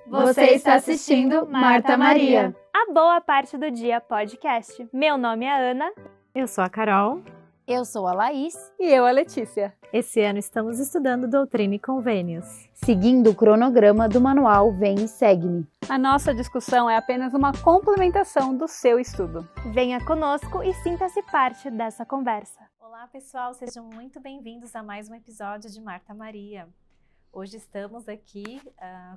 Você está assistindo Marta Maria, a boa parte do dia podcast. Meu nome é Ana. Eu sou a Carol. Eu sou a Laís. E eu a Letícia. Esse ano estamos estudando Doutrina e Convênios, seguindo o cronograma do manual Vem e Segue-me. A nossa discussão é apenas uma complementação do seu estudo. Venha conosco e sinta-se parte dessa conversa. Olá pessoal, sejam muito bem-vindos a mais um episódio de Marta Maria. Hoje estamos aqui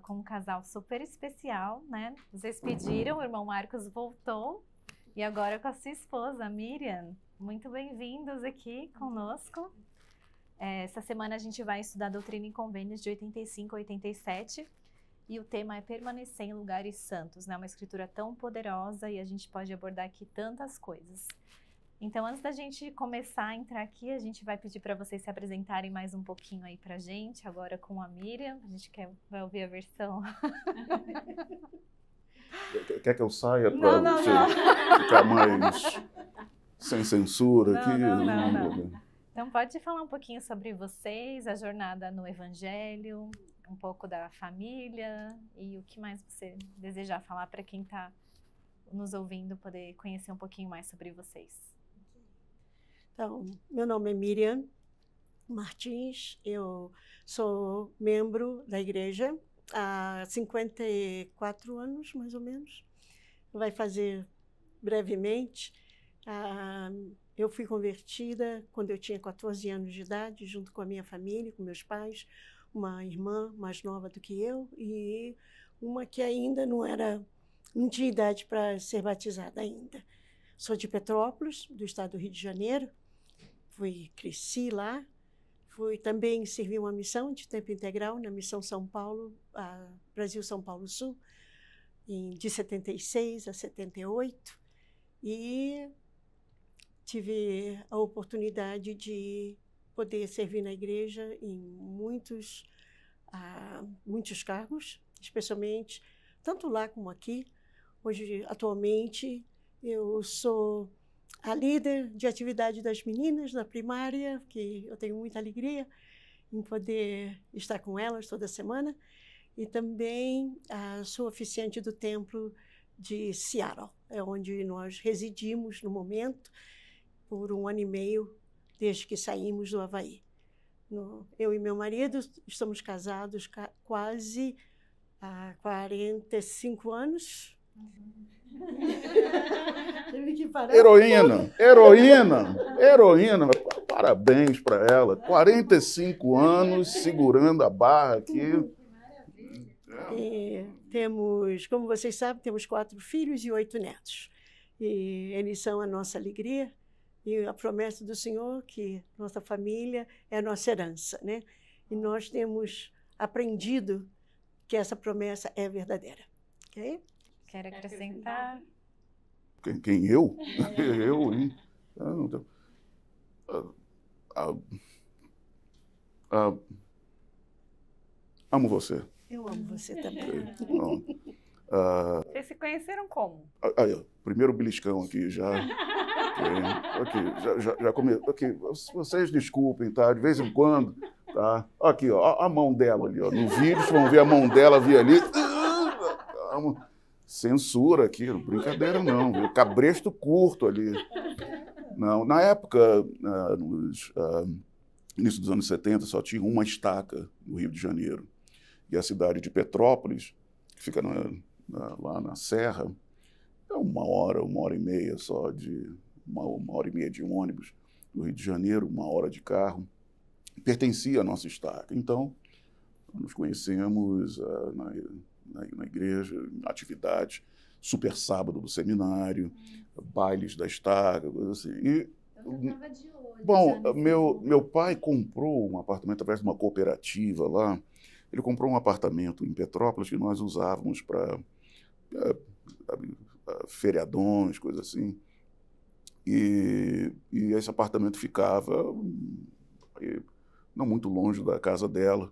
com um casal super especial, né? Vocês pediram, o irmão Marcos voltou e agora com a sua esposa, a Miriam. Muito bem-vindos aqui conosco. Essa semana a gente vai estudar Doutrina e Convênios de 85 a 87 e o tema é permanecer em lugares santos, né? Uma escritura tão poderosa e a gente pode abordar aqui tantas coisas. Então, antes da gente começar a entrar aqui, a gente vai pedir para vocês se apresentarem mais um pouquinho aí pra gente, agora com a Miriam. A gente vai ouvir a versão. Quer que eu saia para você ficar mais sem censura aqui? Não. Então, pode falar um pouquinho sobre vocês, a jornada no Evangelho, um pouco da família e o que mais você desejar falar para quem está nos ouvindo, poder conhecer um pouquinho mais sobre vocês. Então, meu nome é Miriam Martins, eu sou membro da igreja há 54 anos, mais ou menos. Vai fazer brevemente. Eu fui convertida quando eu tinha 14 anos de idade, junto com a minha família, com meus pais, uma irmã mais nova do que eu e uma que ainda não tinha idade para ser batizada ainda. Sou de Petrópolis, do estado do Rio de Janeiro. Cresci lá, também servi uma missão de tempo integral na Missão São Paulo, Brasil São Paulo Sul, de 76 a 78, e tive a oportunidade de poder servir na igreja em muitos cargos, especialmente tanto lá como aqui. Hoje, atualmente, eu sou a líder de atividade das meninas da primária, que eu tenho muita alegria em poder estar com elas toda semana, e também sou oficiante do templo de Seattle, é onde nós residimos no momento, por 1 ano e meio, desde que saímos do Havaí. Eu e meu marido estamos casados quase há 45 anos. Heroína. Parabéns para ela. 45 anos segurando a barra aqui. Temos, como vocês sabem, temos 4 filhos e 8 netos. E eles são a nossa alegria e a promessa do Senhor que nossa família é a nossa herança, né? E nós temos aprendido que essa promessa é verdadeira. Ok? Quer acrescentar? Quem eu? Eu, hein? Amo você. Eu amo você também. Vocês se conheceram como? Aí, primeiro beliscão aqui já. Já começou. Vocês desculpem, tá? De vez em quando, tá? Aqui, ó, a mão dela ali, ó. No vídeo, vocês vão ver a mão dela vir ali. Censura aqui, brincadeira não, viu? Cabresto curto ali. Não, na época, no início dos anos 70, só tinha uma estaca no Rio de Janeiro. E a cidade de Petrópolis, que fica lá na Serra, é 1 hora e meia só, uma hora e meia de ônibus do Rio de Janeiro, 1 hora de carro. Pertencia à nossa estaca. Então, nos conhecemos na igreja, atividades, super sábado do seminário, bailes da estaca, coisa assim. E, bom, meu pai comprou um apartamento através de uma cooperativa lá. Ele comprou um apartamento em Petrópolis que nós usávamos para feriadões, coisas assim. E esse apartamento ficava não muito longe da casa dela.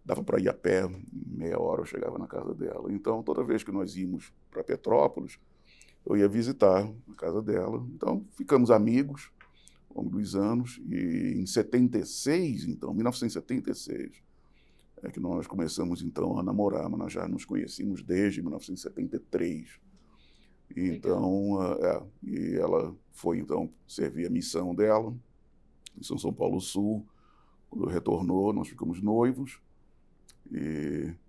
Dava para ir a pé, meia hora eu chegava na casa dela. Então, toda vez que nós íamos para Petrópolis, eu ia visitar a casa dela. Então, ficamos amigos ao longo dos anos. E em 76, então, 1976, é que nós começamos, então, a namorar, mas nós já nos conhecíamos desde 1973. Então, e ela foi, então, servir a missão dela em São Paulo Sul. Quando retornou, nós ficamos noivos,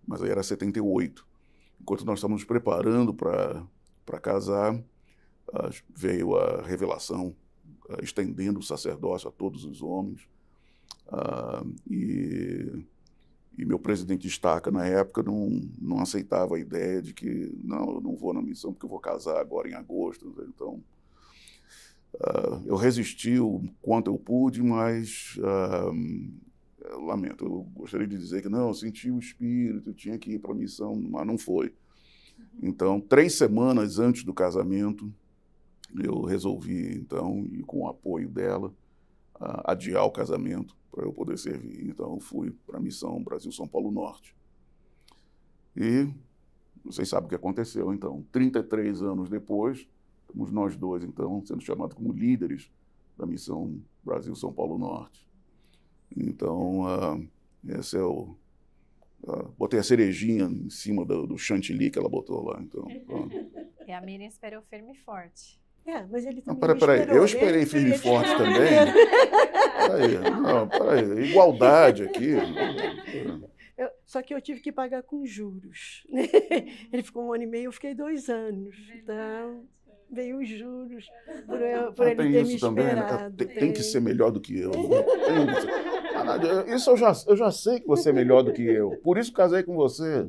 mas aí era 78. Enquanto nós estávamos nos preparando para casar, veio a revelação, estendendo o sacerdócio a todos os homens. E meu presidente de estaca, na época, não aceitava a ideia de que, não, eu não vou na missão porque eu vou casar agora em agosto. Então, eu resisti o quanto eu pude, mas lamento, eu gostaria de dizer que não, eu senti o espírito, eu tinha que ir para a missão, mas não foi. Então, 3 semanas antes do casamento, eu resolvi, então, e com o apoio dela, adiar o casamento para eu poder servir. Então, fui para a missão Brasil-São Paulo Norte. E vocês sabem o que aconteceu. Então, 33 anos depois, estamos nós dois, então, sendo chamados como líderes da missão Brasil-São Paulo Norte. Então, esse é o... botei a cerejinha em cima do chantilly que ela botou lá. Então, E a Miriam esperou firme e forte. Mas ele também peraí, eu esperei firme e forte também. Peraí, igualdade aqui. Só que eu tive que pagar com juros. Ele ficou 1 ano e meio, eu fiquei 2 anos. Então, veio os juros por ele ter me esperado. Também, né? Tem que ser melhor do que eu. Isso eu já sei que você é melhor do que eu. Por isso casei com você.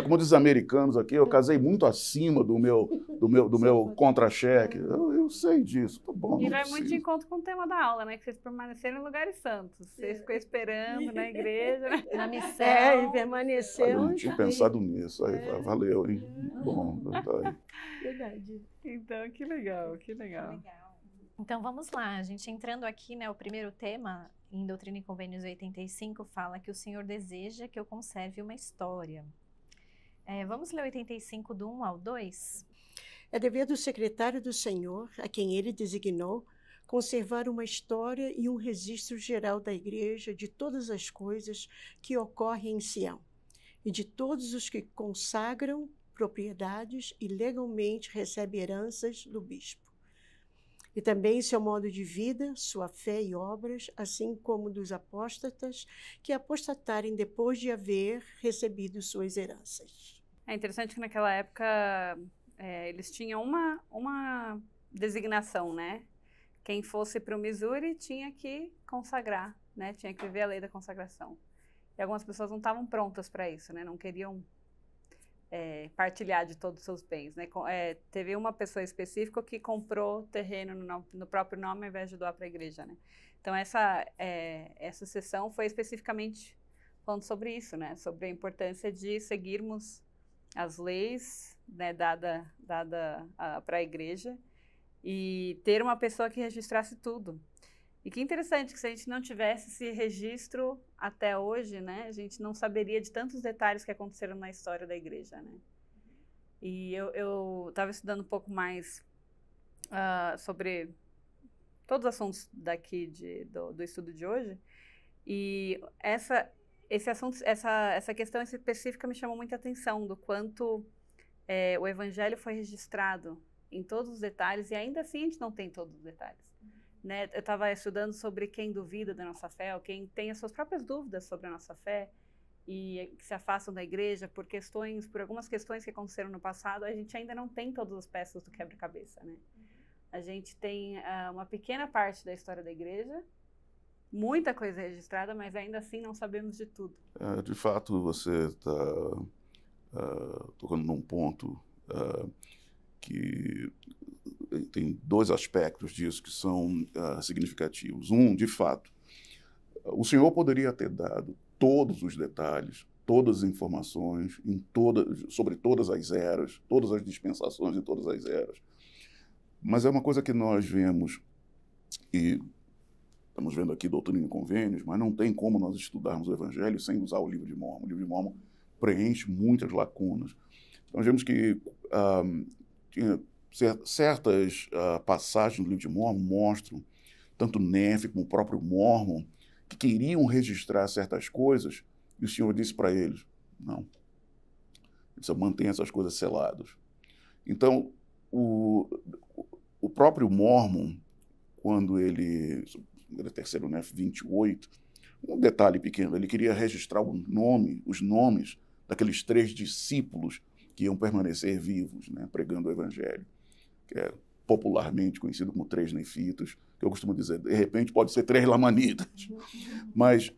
Como diz os americanos aqui, eu casei muito acima do meu contra-cheque. Eu sei disso, tá bom. E vai muito de encontro com o tema da aula, né? Que vocês permaneceram em lugares santos. Vocês ficou esperando na igreja, né? Na missão. E permaneceu. Eu não tinha pensado nisso. Aí, valeu, hein? Bom, tá aí. Verdade. Então, que legal, que legal. Então, vamos lá. A gente entrando aqui, né? O primeiro tema, em Doutrina e Convênios 85, fala que o Senhor deseja que eu conserve uma história. Vamos ler 85 do 1 ao 2? É dever do secretário do Senhor, a quem ele designou, conservar uma história e um registro geral da igreja de todas as coisas que ocorrem em Sião, e de todos os que consagram propriedades e legalmente recebem heranças do bispo. E também seu modo de vida, sua fé e obras, assim como dos apóstatas que apostatarem depois de haver recebido suas heranças. É interessante que naquela época eles tinham uma designação, né? Quem fosse para o Missouri tinha que consagrar, né? Tinha que viver a lei da consagração. E algumas pessoas não estavam prontas para isso, né? Não queriam partilhar de todos os seus bens, né? Teve uma pessoa específica que comprou terreno no próprio nome ao invés de doar para a igreja, né? Então essa sessão foi especificamente falando sobre isso, né? Sobre a importância de seguirmos as leis, né, dada para a igreja e ter uma pessoa que registrasse tudo. E que interessante que se a gente não tivesse esse registro até hoje, né, a gente não saberia de tantos detalhes que aconteceram na história da igreja, né? E eu estava estudando um pouco mais sobre todos os assuntos daqui do estudo de hoje, e esse assunto, essa questão específica me chamou muita atenção, do quanto o evangelho foi registrado em todos os detalhes, e ainda assim a gente não tem todos os detalhes. Né? Eu estava estudando sobre quem duvida da nossa fé, ou quem tem as suas próprias dúvidas sobre a nossa fé, e que se afastam da igreja por algumas questões que aconteceram no passado. A gente ainda não tem todas as peças do quebra-cabeça, né? A gente tem uma pequena parte da história da igreja, muita coisa registrada, mas ainda assim não sabemos de tudo. De fato, você está tocando num ponto que tem 2 aspectos disso que são significativos. De fato, o Senhor poderia ter dado todos os detalhes, todas as informações sobre todas as eras, todas as dispensações em todas as eras. Mas é uma coisa que nós vemos, e estamos vendo aqui Doutrina e Convênios, mas não tem como nós estudarmos o Evangelho sem usar o Livro de Mórmon. O Livro de Mórmon preenche muitas lacunas. Nós vemos que tinha certas passagens do Livro de Mórmon mostram, tanto Nefe como o próprio Mórmon, que queriam registrar certas coisas E o Senhor disse para eles, não, precisa manter essas coisas seladas. Então, o próprio Mormon, quando ele terceiro Nef 28, um detalhe pequeno, ele queria registrar os nomes daqueles 3 discípulos que iam permanecer vivos, né, pregando o Evangelho, que é popularmente conhecido como 3 nefitas, que eu costumo dizer, de repente pode ser 3 lamanitas. Mas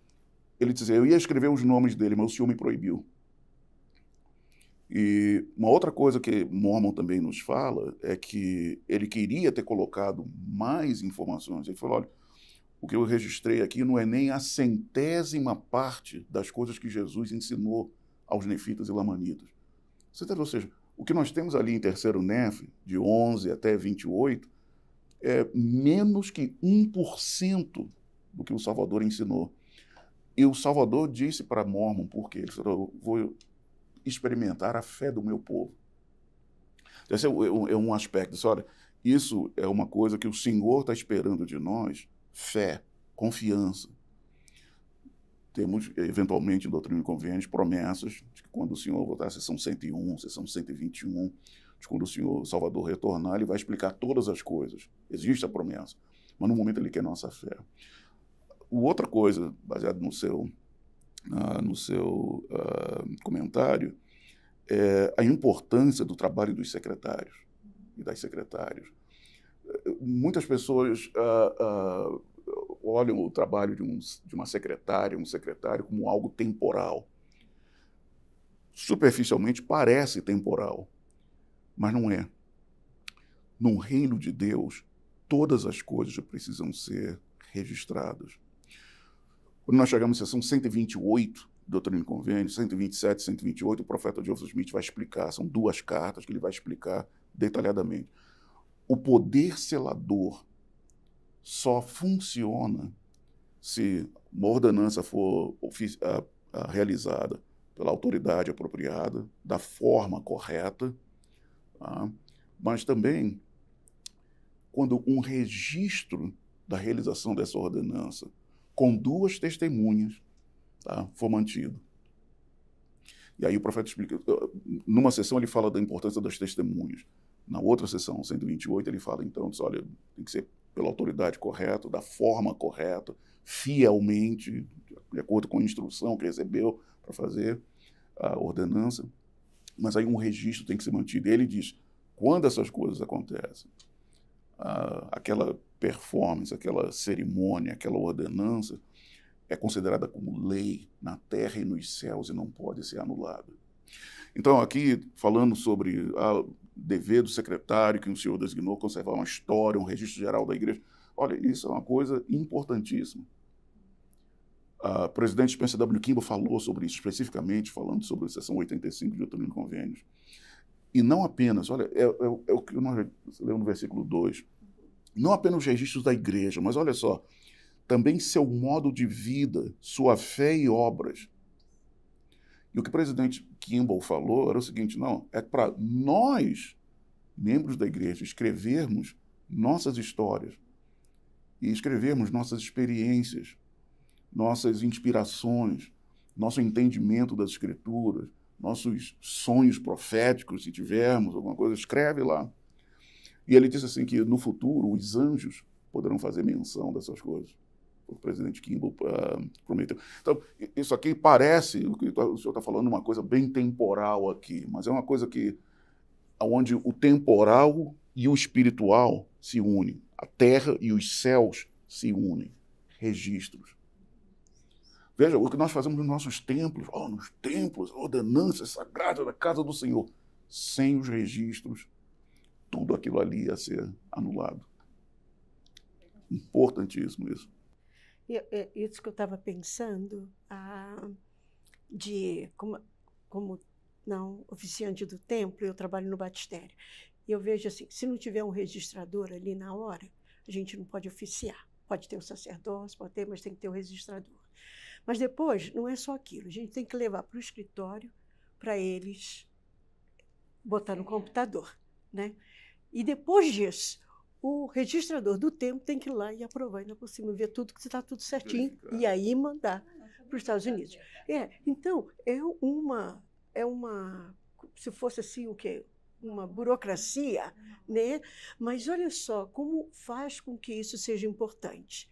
ele dizia, eu ia escrever os nomes dele, mas o Senhor me proibiu. E uma outra coisa que Mormon também nos fala é que ele queria ter colocado mais informações. Ele falou, olha, o que eu registrei aqui não é nem a 100ª parte das coisas que Jesus ensinou aos nefitas e lamanitas. Ou seja, o que nós temos ali em terceiro Nef, de 11 até 28, é menos que 1% do que o Salvador ensinou. E o Salvador disse para Mormon, porque ele falou, eu vou experimentar a fé do meu povo. Esse é um aspecto. Olha, isso é uma coisa que o Senhor está esperando de nós, fé, confiança. Temos, eventualmente, em Doutrina e Convênios, promessas de que quando o Senhor voltar à sessão 101, sessão 121, de quando o Senhor Salvador retornar, ele vai explicar todas as coisas. Existe a promessa, mas no momento ele quer nossa fé. Outra coisa, baseado no seu comentário, é a importância do trabalho dos secretários e das secretárias. Muitas pessoas olham o trabalho de uma secretária, um secretário, como algo temporal. Superficialmente parece temporal, mas não é. No reino de Deus, todas as coisas precisam ser registradas. Quando nós chegamos à sessão 128, Doutrina e Convênios, 127, 128, o profeta Joseph Smith vai explicar, são 2 cartas que ele vai explicar detalhadamente. O poder selador só funciona se uma ordenança for realizada pela autoridade apropriada, da forma correta, tá? Mas também quando um registro da realização dessa ordenança com 2 testemunhas, tá, for mantido. E aí o profeta explica, numa sessão ele fala da importância das testemunhas, na outra sessão, 128, ele fala, então, diz, olha, tem que ser pela autoridade correta, da forma correta, fielmente, de acordo com a instrução que recebeu para fazer a ordenança, mas aí um registro tem que ser mantido. E ele diz, quando essas coisas acontecem, aquela performance, aquela cerimônia, aquela ordenança é considerada como lei na terra e nos céus e não pode ser anulada. Então, aqui, falando sobre o dever do secretário que o Senhor designou, conservar uma história, um registro geral da igreja, olha, isso é uma coisa importantíssima. O presidente Spencer W. Kimball falou sobre isso, especificamente falando sobre a seção 85 de Doutrina e Convênios. E não apenas, olha, é o que nós lemos no versículo 2, não apenas os registros da igreja, mas olha só, também seu modo de vida, sua fé e obras. E o que o presidente Kimball falou era o seguinte, não, é para nós, membros da igreja, escrevermos nossas histórias e escrevermos nossas experiências, nossas inspirações, nosso entendimento das escrituras, nossos sonhos proféticos, se tivermos alguma coisa, escreve lá. E ele disse assim que no futuro os anjos poderão fazer menção dessas coisas. O presidente Kimball prometeu. Então, isso aqui parece, o que o senhor está falando, uma coisa bem temporal aqui, mas é uma coisa onde o temporal e o espiritual se unem. A terra e os céus se unem. Registros. Veja, o que nós fazemos nos nossos templos, nos templos, ordenanças sagradas da casa do Senhor, sem os registros, tudo aquilo ali ia ser anulado. Importantíssimo isso. Isso que eu estava pensando, como não oficiante do templo, eu trabalho no batistério. E eu vejo assim, se não tiver um registrador ali na hora, a gente não pode oficiar. Pode ter o sacerdócio, pode ter, mas tem que ter o registrador. Mas depois, não é só aquilo, a gente tem que levar para o escritório para eles botar no computador, né? E depois disso, o registrador do templo tem que ir lá e aprovar ainda por cima, ver tudo que está tudo certinho e aí mandar para os Estados Unidos. Então, se fosse assim o quê? Uma burocracia, né? Mas olha só como faz com que isso seja importante.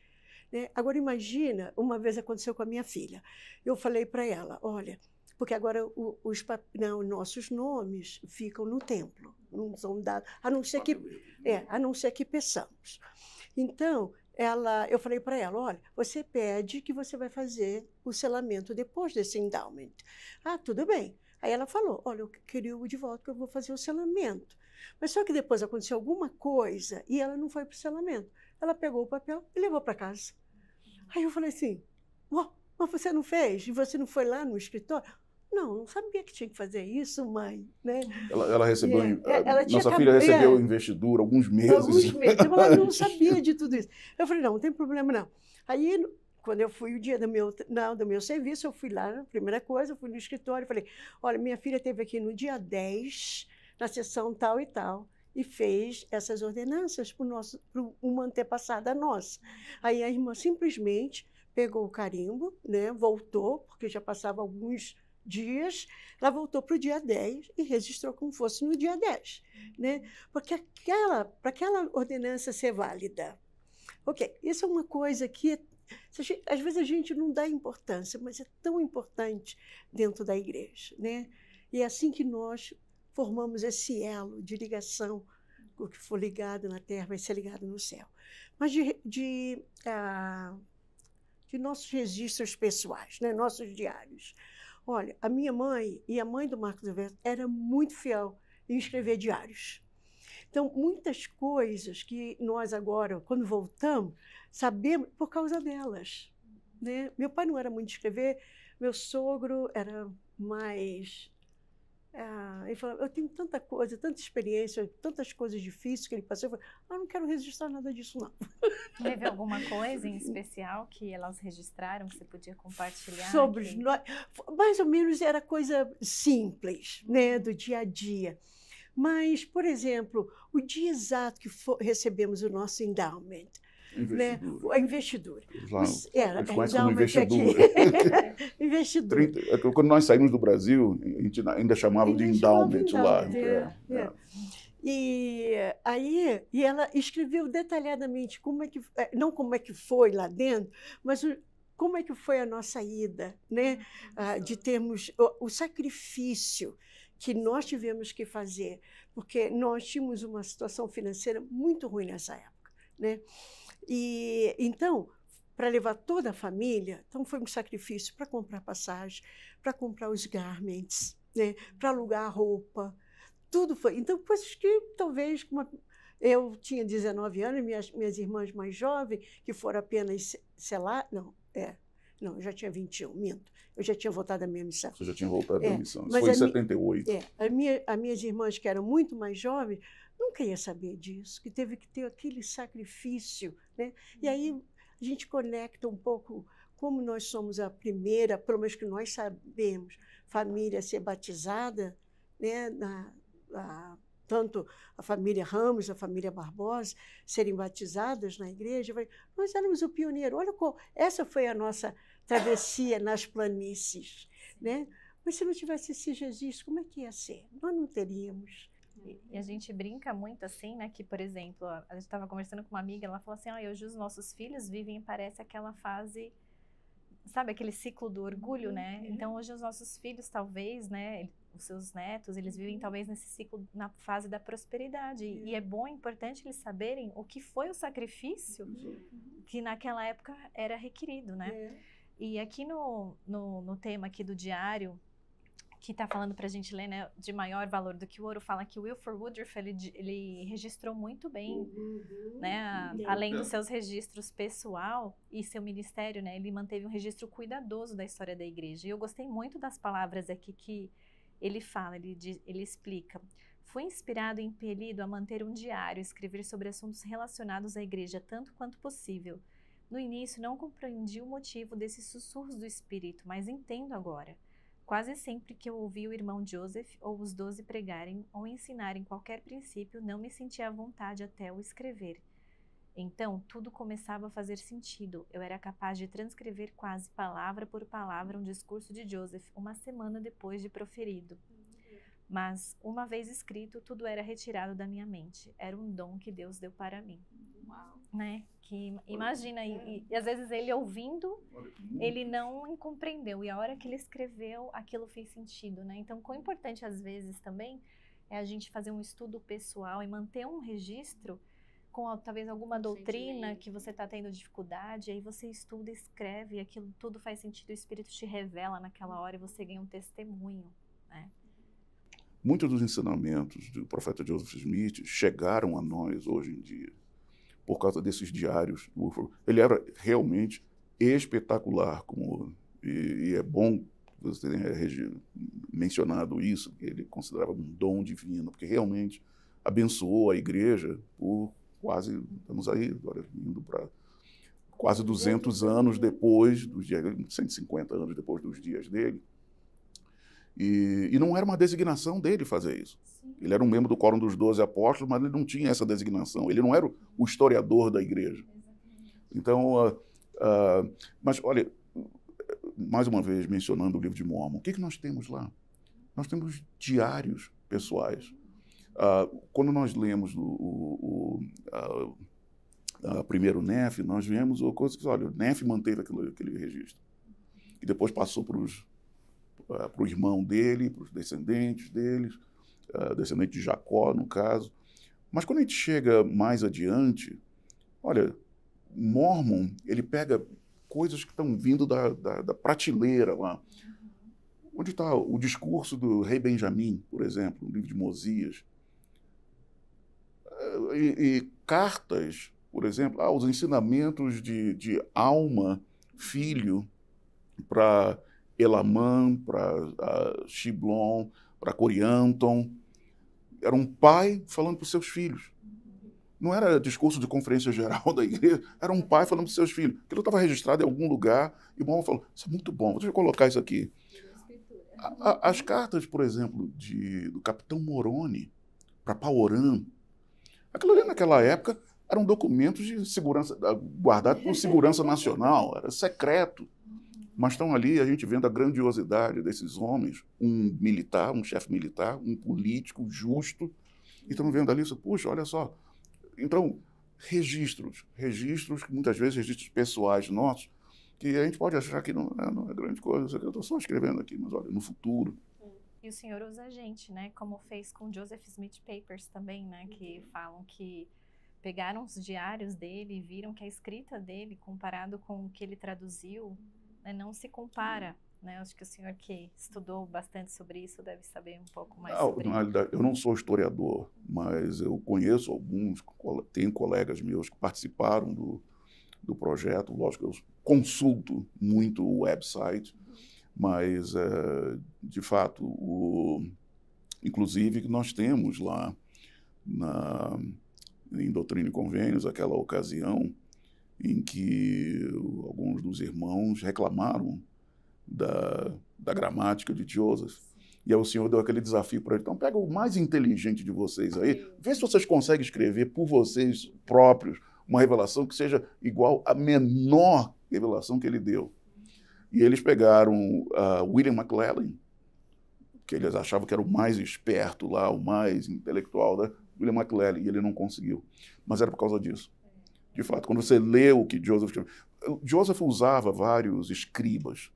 Né? Agora imagina, uma vez aconteceu com a minha filha. Eu falei para ela, olha, porque agora os nossos nomes ficam no templo, não são dados, a não ser que peçamos. Então, eu falei para ela, olha, você pede que você vai fazer o selamento depois desse endowment. Ah, tudo bem. Aí ela falou, olha, eu queria o de volta, que eu vou fazer o selamento. Mas só que depois aconteceu alguma coisa e ela não foi para o selamento. Ela pegou o papel e levou para casa. Aí eu falei assim, mas você não fez? E você não foi lá no escritório? Não sabia que tinha que fazer isso, mãe. Né? Ela recebeu, nossa filha recebeu investidura alguns meses. Alguns meses, ela não sabia de tudo isso. Eu falei, não tem problema não. Aí, quando eu fui o dia do meu serviço, eu fui lá, a primeira coisa, eu fui no escritório e falei, olha, minha filha esteve aqui no dia 10, na sessão tal e tal, e fez essas ordenanças para uma antepassada nossa. Aí a irmã simplesmente pegou o carimbo, né, voltou, porque já passava alguns dias, ela voltou para o dia 10 e registrou como fosse no dia 10. Né? Porque para aquela ordenança ser válida. Ok, isso é uma coisa que às vezes a gente não dá importância, mas é tão importante dentro da igreja. Né? E é assim que nós formamos esse elo de ligação, o que for ligado na terra vai ser ligado no céu. Mas de nossos registros pessoais, né? Nossos diários. Olha, a minha mãe e a mãe do Marcos Alberto era muito fiel em escrever diários. Então, muitas coisas que nós agora, quando voltamos, sabemos por causa delas. Né? Meu pai não era muito de escrever, meu sogro era mais... ele falou, eu tenho tanta coisa, tanta experiência, tantas coisas difíceis que ele passou. Eu falei, não quero registrar nada disso, não. Teve alguma coisa em especial que elas registraram, que você podia compartilhar? Mais ou menos era coisa simples, né, do dia a dia. Mas, por exemplo, o dia exato que recebemos o nosso endowment, né? A investidura. Eles conhecem como investidura. Investidura. Quando nós saímos do Brasil, a gente ainda chamava de endowment lá. E ela escreveu detalhadamente não como é que foi lá dentro, mas como é que foi a nossa ida, né? De termos o sacrifício que nós tivemos que fazer, porque nós tínhamos uma situação financeira muito ruim nessa época, né? E então, para levar toda a família, então foi um sacrifício para comprar passagem, para comprar os garments, né? Para alugar roupa, tudo foi. Então, coisas que talvez eu tinha 19 anos, minhas irmãs mais jovens, que foram apenas selar, eu já tinha 21, minto. Eu já tinha voltado da minha missão. Você já tinha voltado da missão. Isso foi em 78. As minhas irmãs, que eram muito mais jovens, nunca ia saber disso, que teve que ter aquele sacrifício. Né? E aí a gente conecta um pouco como nós somos a primeira, pelo menos que nós sabemos, família a ser batizada, né? Tanto a família Ramos, a família Barbosa, serem batizadas na igreja. Nós éramos o pioneiro. Olha essa foi a nossa travessia nas planícies. Né? Mas se não tivesse esses registros, como é que ia ser? Nós não teríamos. E a gente brinca muito assim, né? Que, por exemplo, a gente estava conversando com uma amiga, ela falou assim, hoje os nossos filhos vivem, parece aquela fase, sabe, aquele ciclo do orgulho, né? Então, hoje os nossos filhos, talvez, né, os seus netos, eles vivem talvez nesse ciclo, na fase da prosperidade. E é bom, importante eles saberem o que foi o sacrifício que naquela época era requerido, né? E aqui no tema aqui do diário, que está falando para a gente ler, né, de maior valor do que o ouro, fala que o Wilford Woodruff, ele registrou muito bem, né, além dos seus registros pessoal e seu ministério, né, ele manteve um registro cuidadoso da história da igreja. E eu gostei muito das palavras aqui que ele fala, ele explica. Fui inspirado e impelido a manter um diário, escrever sobre assuntos relacionados à igreja tanto quanto possível. No início, não compreendi o motivo desses sussurros do espírito, mas entendo agora. Quase sempre que eu ouvi o irmão Joseph ou os 12 pregarem ou ensinarem qualquer princípio, não me sentia à vontade até o escrever. Então, tudo começava a fazer sentido. Eu era capaz de transcrever quase palavra por palavra um discurso de Joseph uma semana depois de proferido. Mas, uma vez escrito, tudo era retirado da minha mente. Era um dom que Deus deu para mim. Uau. Né? Que, imagina, e às vezes ele ouvindo, ele não compreendeu. E a hora que ele escreveu, aquilo fez sentido, né? Então, quão importante às vezes também é a gente fazer um estudo pessoal e manter um registro com talvez alguma doutrina que você está tendo dificuldade, aí você estuda, escreve, e aquilo tudo faz sentido, o Espírito te revela naquela hora e você ganha um testemunho, né? Muitos dos ensinamentos do profeta Joseph Smith chegaram a nós hoje em dia por causa desses diários. Ele era realmente espetacular, e é bom você ter mencionado isso, que ele considerava um dom divino, porque realmente abençoou a igreja por quase, estamos aí agora indo para quase 200 anos depois dos dias, 150 anos depois dos dias dele. E não era uma designação dele fazer isso. Ele era um membro do Quórum dos 12 Apóstolos, mas ele não tinha essa designação. Ele não era o historiador da igreja. Então, mas olha, mais uma vez mencionando o livro de Mórmon, o que nós temos lá? Nós temos diários pessoais. Quando nós lemos o primeiro Nefe, nós vemos a coisa que, olha, o Nefe manteve aquele registro. E depois passou para o irmão dele, para os descendentes deles, descendente de Jacó, no caso. Mas quando a gente chega mais adiante, olha, Mórmon, ele pega coisas que estão vindo da prateleira lá. Onde está o discurso do rei Benjamim, por exemplo, no livro de Mosias. E cartas, por exemplo, os ensinamentos de Alma, filho, para Elamã, para Shiblon, para Corianton. Era um pai falando para os seus filhos. Não era discurso de conferência geral da igreja, era um pai falando para os seus filhos. Aquilo estava registrado em algum lugar, e o irmão falou, isso é muito bom, deixa eu colocar isso aqui. As cartas, por exemplo, do capitão Moroni para Paoran, aquilo ali naquela época eram documentos de segurança, guardados por segurança nacional, era secreto. Mas estão ali, a gente vendo a grandiosidade desses homens, um militar, um chefe militar, um político justo, e estão vendo ali, puxa, olha só. Então, registros, que muitas vezes registros pessoais nossos, que a gente pode achar que não é grande coisa, eu estou só escrevendo aqui, mas olha, no futuro. E o Senhor usa a gente, né? Como fez com Joseph Smith Papers também, né? Que falam que pegaram os diários dele e viram que a escrita dele, comparado com o que ele traduziu, né, não se compara. Né? Acho que o senhor que estudou bastante sobre isso deve saber um pouco mais sobre isso. Na realidade, eu não sou historiador, mas eu conheço alguns, tenho colegas meus que participaram do projeto. Lógico, eu consulto muito o website, mas, de fato, inclusive, nós temos lá em Doutrina e Convênios aquela ocasião em que alguns dos irmãos reclamaram da gramática de Joseph. E aí o senhor deu aquele desafio para ele. Então, pega o mais inteligente de vocês aí, vê se vocês conseguem escrever por vocês próprios uma revelação que seja igual à menor revelação que ele deu. E eles pegaram William McLellin, que eles achavam que era o mais esperto lá, o mais intelectual, né? William McLellin, e ele não conseguiu. Mas era por causa disso. De fato, quando você lê o que Joseph usava vários escribas.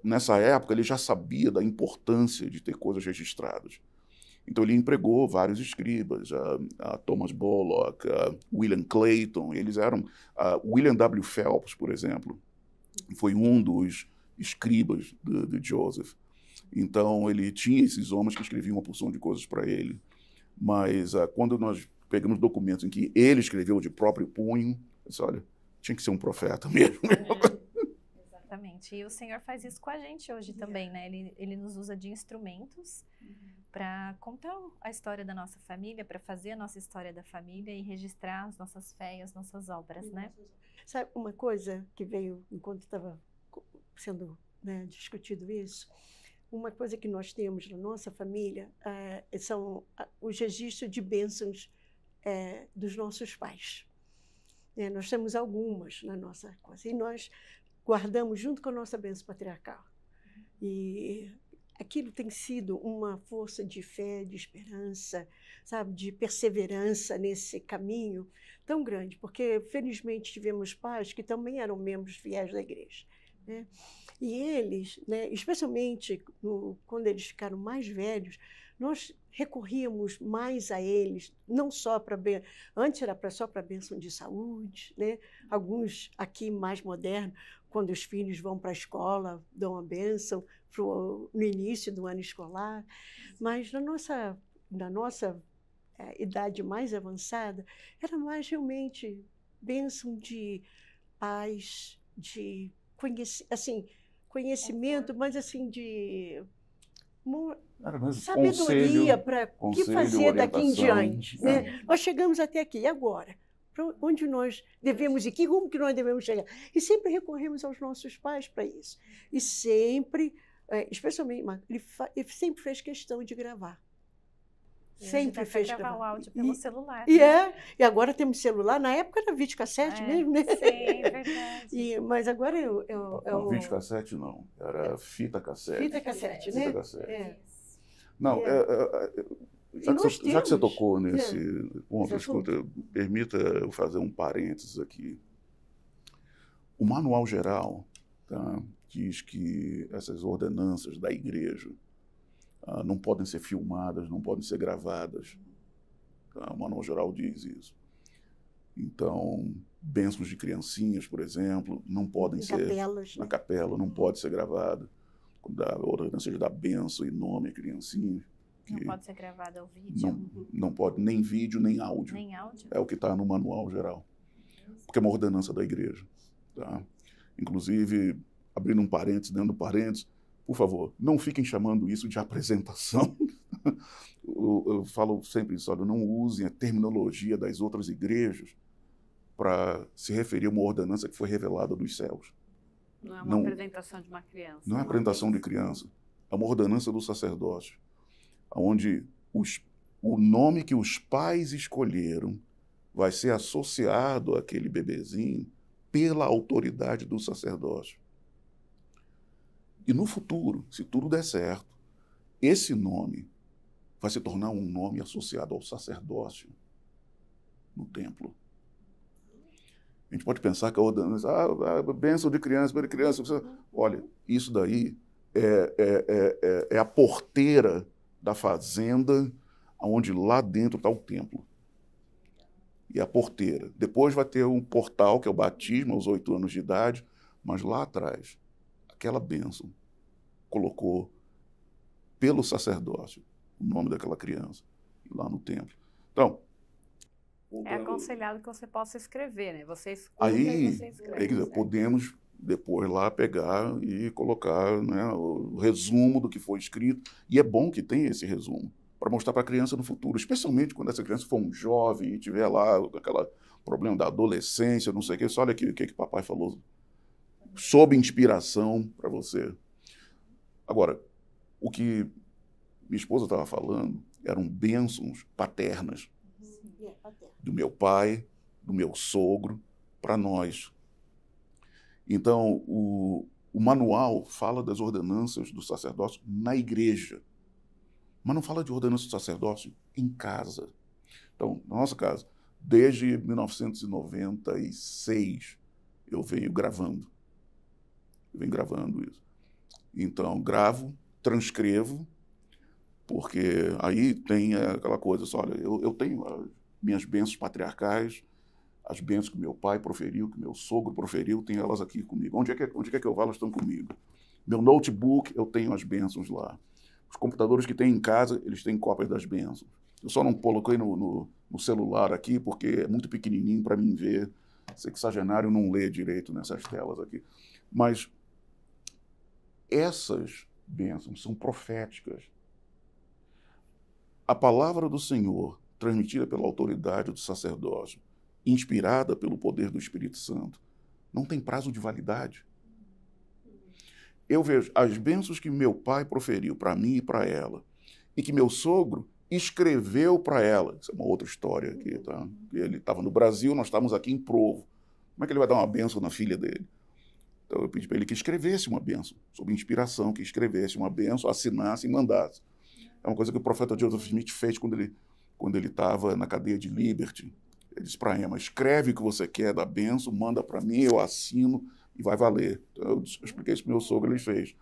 Nessa época, ele já sabia da importância de ter coisas registradas. Então, ele empregou vários escribas, a Thomas Bullock, William Clayton, eles eram... William W. Phelps, por exemplo, foi um dos escribas de Joseph. Então, ele tinha esses homens que escreviam uma porção de coisas para ele. Mas, quando nós pegamos documentos em que ele escreveu de próprio punho, eu disse, olha, tinha que ser um profeta mesmo. Exatamente. E o Senhor faz isso com a gente hoje também, né? Ele nos usa de instrumentos para contar a história da nossa família, para fazer a nossa história da família e registrar as nossas fé e as nossas obras, né? Sabe uma coisa que veio enquanto estava sendo, né, discutido isso? Uma coisa que nós temos na nossa família são os registros de bênçãos dos nossos pais. Nós temos algumas na nossa coisa, e nós guardamos junto com a nossa bênção patriarcal. E aquilo tem sido uma força de fé, de esperança, sabe, de perseverança nesse caminho tão grande, porque felizmente tivemos pais que também eram membros fiéis da igreja, né? E eles, né, especialmente quando eles ficaram mais velhos, nós recorríamos mais a eles, não só para antes era só para bênção de saúde, né? Alguns aqui mais modernos, quando os filhos vão para a escola, dão a bênção no início do ano escolar, mas na nossa idade mais avançada, era mais realmente bênção de paz, de conhecimento, mas assim de sabedoria para o que fazer daqui em diante. Né? Nós chegamos até aqui, e agora? Para onde nós devemos ir? Que rumo que nós devemos chegar? E sempre recorremos aos nossos pais para isso. E sempre, especialmente, ele sempre fez questão de gravar. Sempre fez gravar o áudio pelo celular. E agora temos celular. Na época era videocassete mesmo, né? Sim, verdade. Mas agora não, videocassete não. Era fita cassete. Fita cassete, né? Fita cassete. Não, já que você tocou nesse ponto, escuta, permita eu fazer um parênteses aqui. O Manual Geral, tá, diz que essas ordenanças da igreja não podem ser filmadas, não podem ser gravadas. Tá? O Manual Geral diz isso. Então, bênçãos de criancinhas, por exemplo, não podem ser... Capelas, na capela, não pode ser gravada. Quando a ordenança de dar bênção e nome a criancinha. Não pode ser gravada ao vídeo? Não pode, nem vídeo, nem áudio. Nem áudio? É o que está no Manual Geral. Porque é uma ordenança da igreja. Tá? Inclusive, abrindo um parênteses, dentro do parênteses, por favor, não fiquem chamando isso de apresentação. Eu falo sempre isso, olha, não usem a terminologia das outras igrejas para se referir a uma ordenança que foi revelada dos céus. Não é uma apresentação de uma criança. Não é apresentação de criança. É uma ordenança do sacerdócio, onde o nome que os pais escolheram vai ser associado àquele bebezinho pela autoridade do sacerdócio. E no futuro, se tudo der certo, esse nome vai se tornar um nome associado ao sacerdócio no templo. A gente pode pensar que a ordenança, bênção de criança, para criança. Olha, isso daí é a porteira da fazenda, onde lá dentro está o templo. E a porteira. Depois vai ter um portal, que é o batismo, aos 8 anos de idade, mas lá atrás, aquela bênção colocou pelo sacerdócio o nome daquela criança lá no templo. Então, é aconselhado que você possa escrever, né? Você escuta aí, e você escreve. Podemos depois lá pegar e colocar, né, o resumo do que foi escrito. E é bom que tenha esse resumo para mostrar para a criança no futuro, especialmente quando essa criança for um jovem e tiver lá aquele problema da adolescência, não sei o que. Só olha aqui o que papai falou sob inspiração para você. Agora, o que minha esposa estava falando eram bênçãos paternas do meu pai, do meu sogro, para nós. Então, o manual fala das ordenanças do sacerdócio na igreja, mas não fala de ordenança do sacerdócio em casa. Então, na nossa casa, desde 1996, eu venho gravando. isso. Então, gravo, transcrevo, porque aí tem aquela coisa, olha, eu tenho as minhas bênçãos patriarcais, as bênçãos que meu pai proferiu, que meu sogro proferiu, tenho elas aqui comigo. Onde é que eu vou, elas estão comigo. Meu notebook, eu tenho as bênçãos lá. Os computadores que tem em casa, eles têm cópias das bênçãos. Eu só não coloquei no celular aqui, porque é muito pequenininho para mim ver. Sexagenário não lê direito nessas telas aqui. Mas essas bênçãos são proféticas. A palavra do Senhor, transmitida pela autoridade do sacerdócio, inspirada pelo poder do Espírito Santo, não tem prazo de validade. Eu vejo as bênçãos que meu pai proferiu para mim e para ela, e que meu sogro escreveu para ela. Isso é uma outra história aqui, tá? Ele estava no Brasil, nós estávamos aqui em Provo. Como é que ele vai dar uma bênção na filha dele? Então eu pedi para ele que escrevesse uma bênção, sob inspiração, que escrevesse uma bênção, assinasse e mandasse. É uma coisa que o profeta Joseph Smith fez quando ele estava na cadeia de Liberty. Ele disse para Emma, escreve o que você quer da bênção, manda para mim, eu assino e vai valer. Então eu expliquei isso para o meu sogro, ele fez.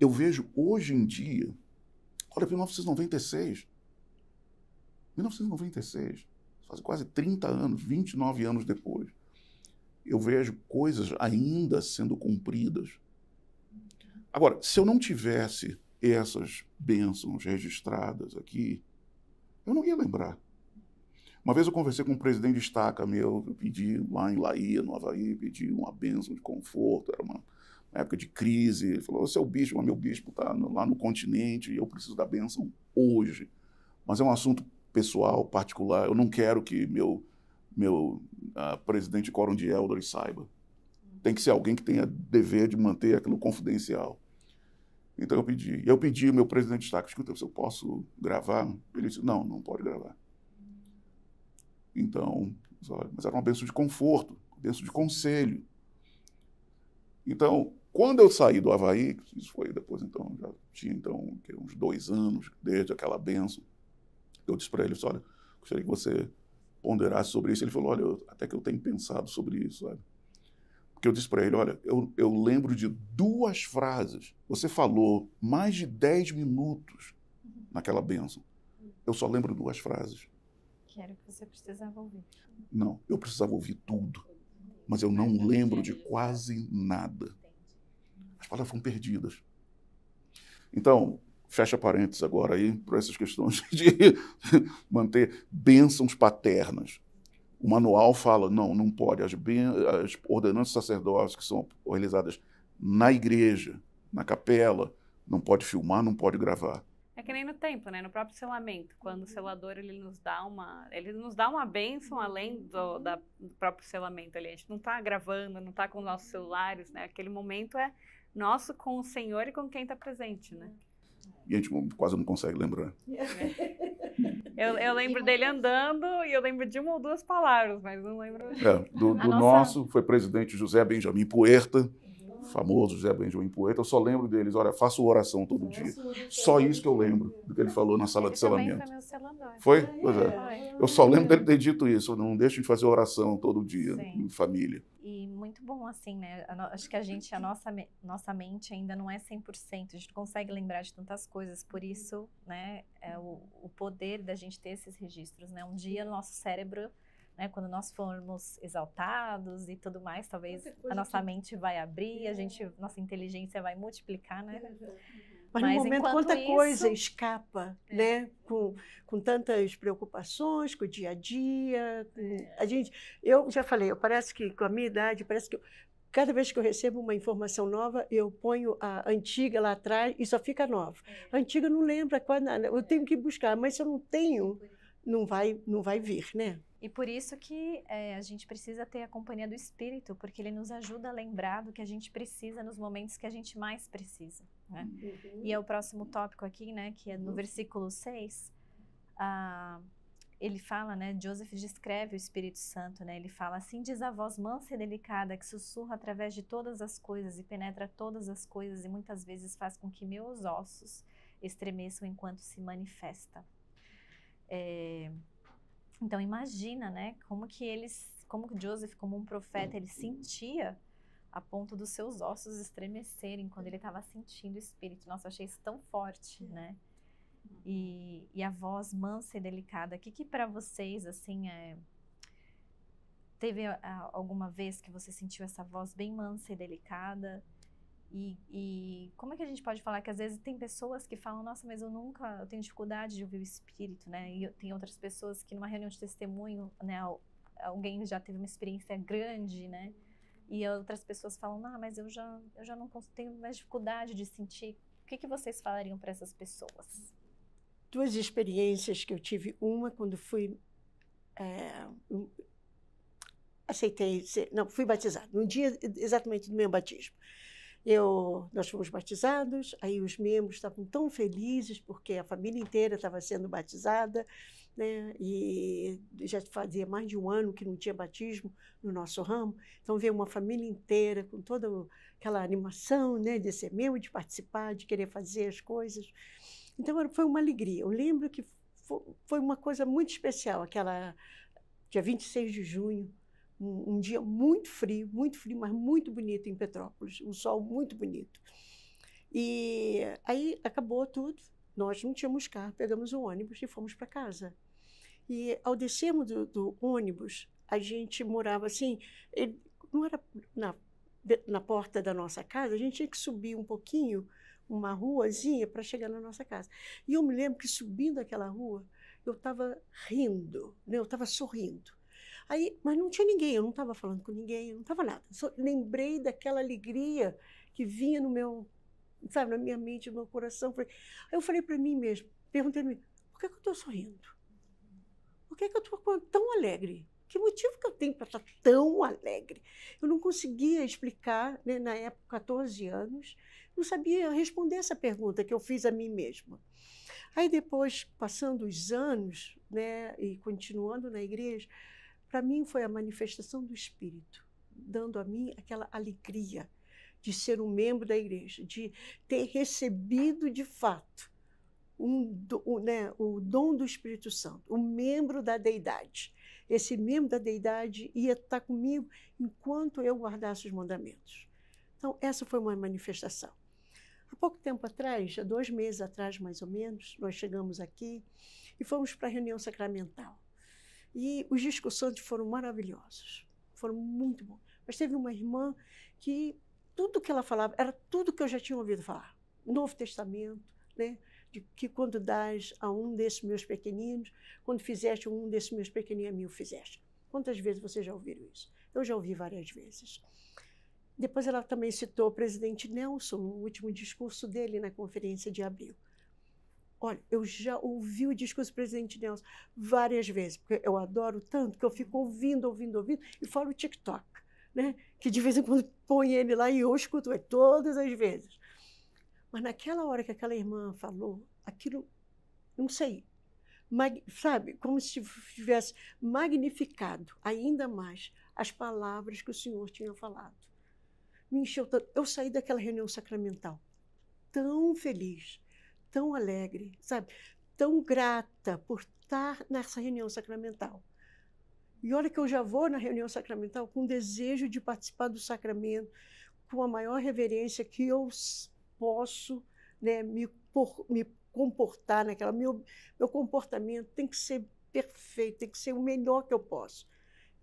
Eu vejo hoje em dia, olha, 1996, faz quase 30 anos, 29 anos depois, eu vejo coisas ainda sendo cumpridas. Agora, se eu não tivesse essas bênçãos registradas aqui, eu não ia lembrar. Uma vez eu conversei com um presidente de estaca meu, eu pedi lá em Laía, no Havaí, pedi uma bênção de conforto, era uma época de crise. Ele falou, seu bispo, meu bispo está lá no continente e eu preciso da bênção hoje. Mas é um assunto pessoal, particular, eu não quero que meu presidente de quórum de elders saiba. Tem que ser alguém que tenha dever de manter aquilo confidencial. Então eu pedi ao meu presidente de estaca, escuta, se eu posso gravar? Ele disse, não pode gravar. Então, mas era uma bênção de conforto, uma bênção de conselho. Então, quando eu saí do Havaí, isso foi depois, então, já tinha uns 2 anos desde aquela bênção, eu disse para ele, olha, gostaria que você ponderasse sobre isso. Ele falou, olha, até que eu tenho pensado sobre isso, sabe? Porque eu disse para ele, olha, eu lembro de 2 frases. Você falou mais de 10 minutos naquela bênção. Eu só lembro 2 frases. Que era o que você precisava ouvir. Não, eu precisava ouvir tudo. Mas eu não lembro de quase nada. As palavras foram perdidas. Então, fecha parênteses agora aí, para essas questões de manter bênçãos paternas. O manual fala, não pode. As ordenanças sacerdócias que são realizadas na igreja, na capela, não pode filmar, não pode gravar. É que nem no templo, né? No próprio selamento, quando o selador ele nos dá uma bênção além do próprio selamento ali. A gente não está gravando, não está com os nossos celulares, né? Aquele momento é nosso com o Senhor e com quem está presente, né? E a gente quase não consegue lembrar. Eu lembro dele andando e eu lembro de 1 ou 2 palavras, mas não lembro. Do nosso foi presidente José Benjamin Puerta, famoso José Benjamin Puerta. Eu só lembro deles, olha, faço oração todo dia. Só isso que eu lembro do que ele falou na sala de selamento. Foi meu selador. Foi? Pois é. Eu só lembro dele ter dito isso, não deixe de fazer oração todo dia, em família. E muito bom, assim, né? Acho que a nossa mente ainda não é 100%, a gente não consegue lembrar de tantas coisas, por isso, né, é o poder da gente ter esses registros, né? Um dia o nosso cérebro, né, quando nós formos exaltados e tudo mais, talvez a nossa mente vai abrir, nossa inteligência vai multiplicar, né? Mas no momento, quanta coisa escapa, né? Com tantas preocupações, com o dia a dia. Eu já falei, parece que com a minha idade, parece que cada vez que eu recebo uma informação nova, eu ponho a antiga lá atrás e só fica nova. A antiga não lembra, eu tenho que buscar, mas se eu não tenho, não vai vir, né? E por isso que a gente precisa ter a companhia do Espírito, porque ele nos ajuda a lembrar do que a gente precisa nos momentos que a gente mais precisa, né? E é o próximo tópico aqui, né, que é no versículo 6, ele fala, né, Joseph descreve o Espírito Santo, né, ele fala, assim diz a voz mansa e delicada que sussurra através de todas as coisas e penetra todas as coisas e muitas vezes faz com que meus ossos estremeçam enquanto se manifesta. Então imagina, né, como Joseph, como um profeta, ele sentia a ponto dos seus ossos estremecerem quando ele estava sentindo o Espírito. Nossa, eu achei isso tão forte, né? E a voz mansa e delicada. O que para vocês, assim, teve alguma vez que você sentiu essa voz bem mansa e delicada? E como é que a gente pode falar que às vezes tem pessoas que falam, nossa, mas eu tenho dificuldade de ouvir o Espírito, né? E tem outras pessoas que numa reunião de testemunho, né, alguém já teve uma experiência grande, né? E outras pessoas falam, mas eu já não tenho mais dificuldade de sentir. O que vocês falariam para essas pessoas? 2 experiências que eu tive. Uma quando fui fui batizada, no dia exatamente do meu batismo. Nós fomos batizados, aí os membros estavam tão felizes porque a família inteira estava sendo batizada, né? E já fazia mais de um ano que não tinha batismo no nosso ramo, então veio uma família inteira com toda aquela animação, né, de ser membro, de participar, de querer fazer as coisas. Então foi uma alegria. Eu lembro que foi uma coisa muito especial, aquela dia 26 de junho, um dia muito frio, mas muito bonito em Petrópolis, um sol muito bonito. E aí acabou tudo, nós não tínhamos carro, pegamos o ônibus e fomos para casa. E ao descermos do ônibus, a gente morava assim, não era na porta da nossa casa, a gente tinha que subir um pouquinho, uma ruazinha para chegar na nossa casa. E eu me lembro que subindo aquela rua, eu estava rindo, né? Eu estava sorrindo. Aí, mas não tinha ninguém, eu não estava falando com ninguém, eu não estava nada. Só lembrei daquela alegria que vinha no meu, sabe, na minha mente, no meu coração. Aí eu falei para mim mesmo, perguntei-me, por que eu estou sorrindo? Por que eu estou tão alegre? Que motivo que eu tenho para estar tão alegre? Eu não conseguia explicar, né, na época, 14 anos, não sabia responder essa pergunta que eu fiz a mim mesma. Aí depois, passando os anos, né, e continuando na igreja, para mim foi a manifestação do Espírito, dando a mim aquela alegria de ser um membro da igreja, de ter recebido de fato o dom do Espírito Santo, um membro da deidade. Esse membro da deidade ia estar comigo enquanto eu guardasse os mandamentos. Então, essa foi uma manifestação. Há pouco tempo atrás, há 2 meses atrás mais ou menos, nós chegamos aqui e fomos para a reunião sacramental. E os discursantes foram maravilhosos, foram muito bons. Mas teve uma irmã que tudo que ela falava era tudo que eu já tinha ouvido falar. Novo Testamento, né? De que quando dás a um desses meus pequeninos, quando fizeste um desses meus pequeninos, a mim o fizeste. Quantas vezes vocês já ouviram isso? Eu já ouvi várias vezes. Depois ela também citou o presidente Nelson, no último discurso dele na conferência de abril. Olha, eu já ouvi o discurso do presidente Nelson várias vezes, porque eu adoro tanto que eu fico ouvindo, e fora o TikTok, né? Que de vez em quando põe ele lá e eu escuto ele todas as vezes. Mas naquela hora que aquela irmã falou, aquilo, não sei, sabe, como se tivesse magnificado ainda mais as palavras que o Senhor tinha falado. Me encheu tanto. Eu saí daquela reunião sacramental tão feliz, tão alegre, sabe? Tão grata por estar nessa reunião sacramental. E olha que eu já vou na reunião sacramental com desejo de participar do sacramento, com a maior reverência que eu posso, né, me comportar naquela. Meu comportamento tem que ser perfeito, tem que ser o melhor que eu posso.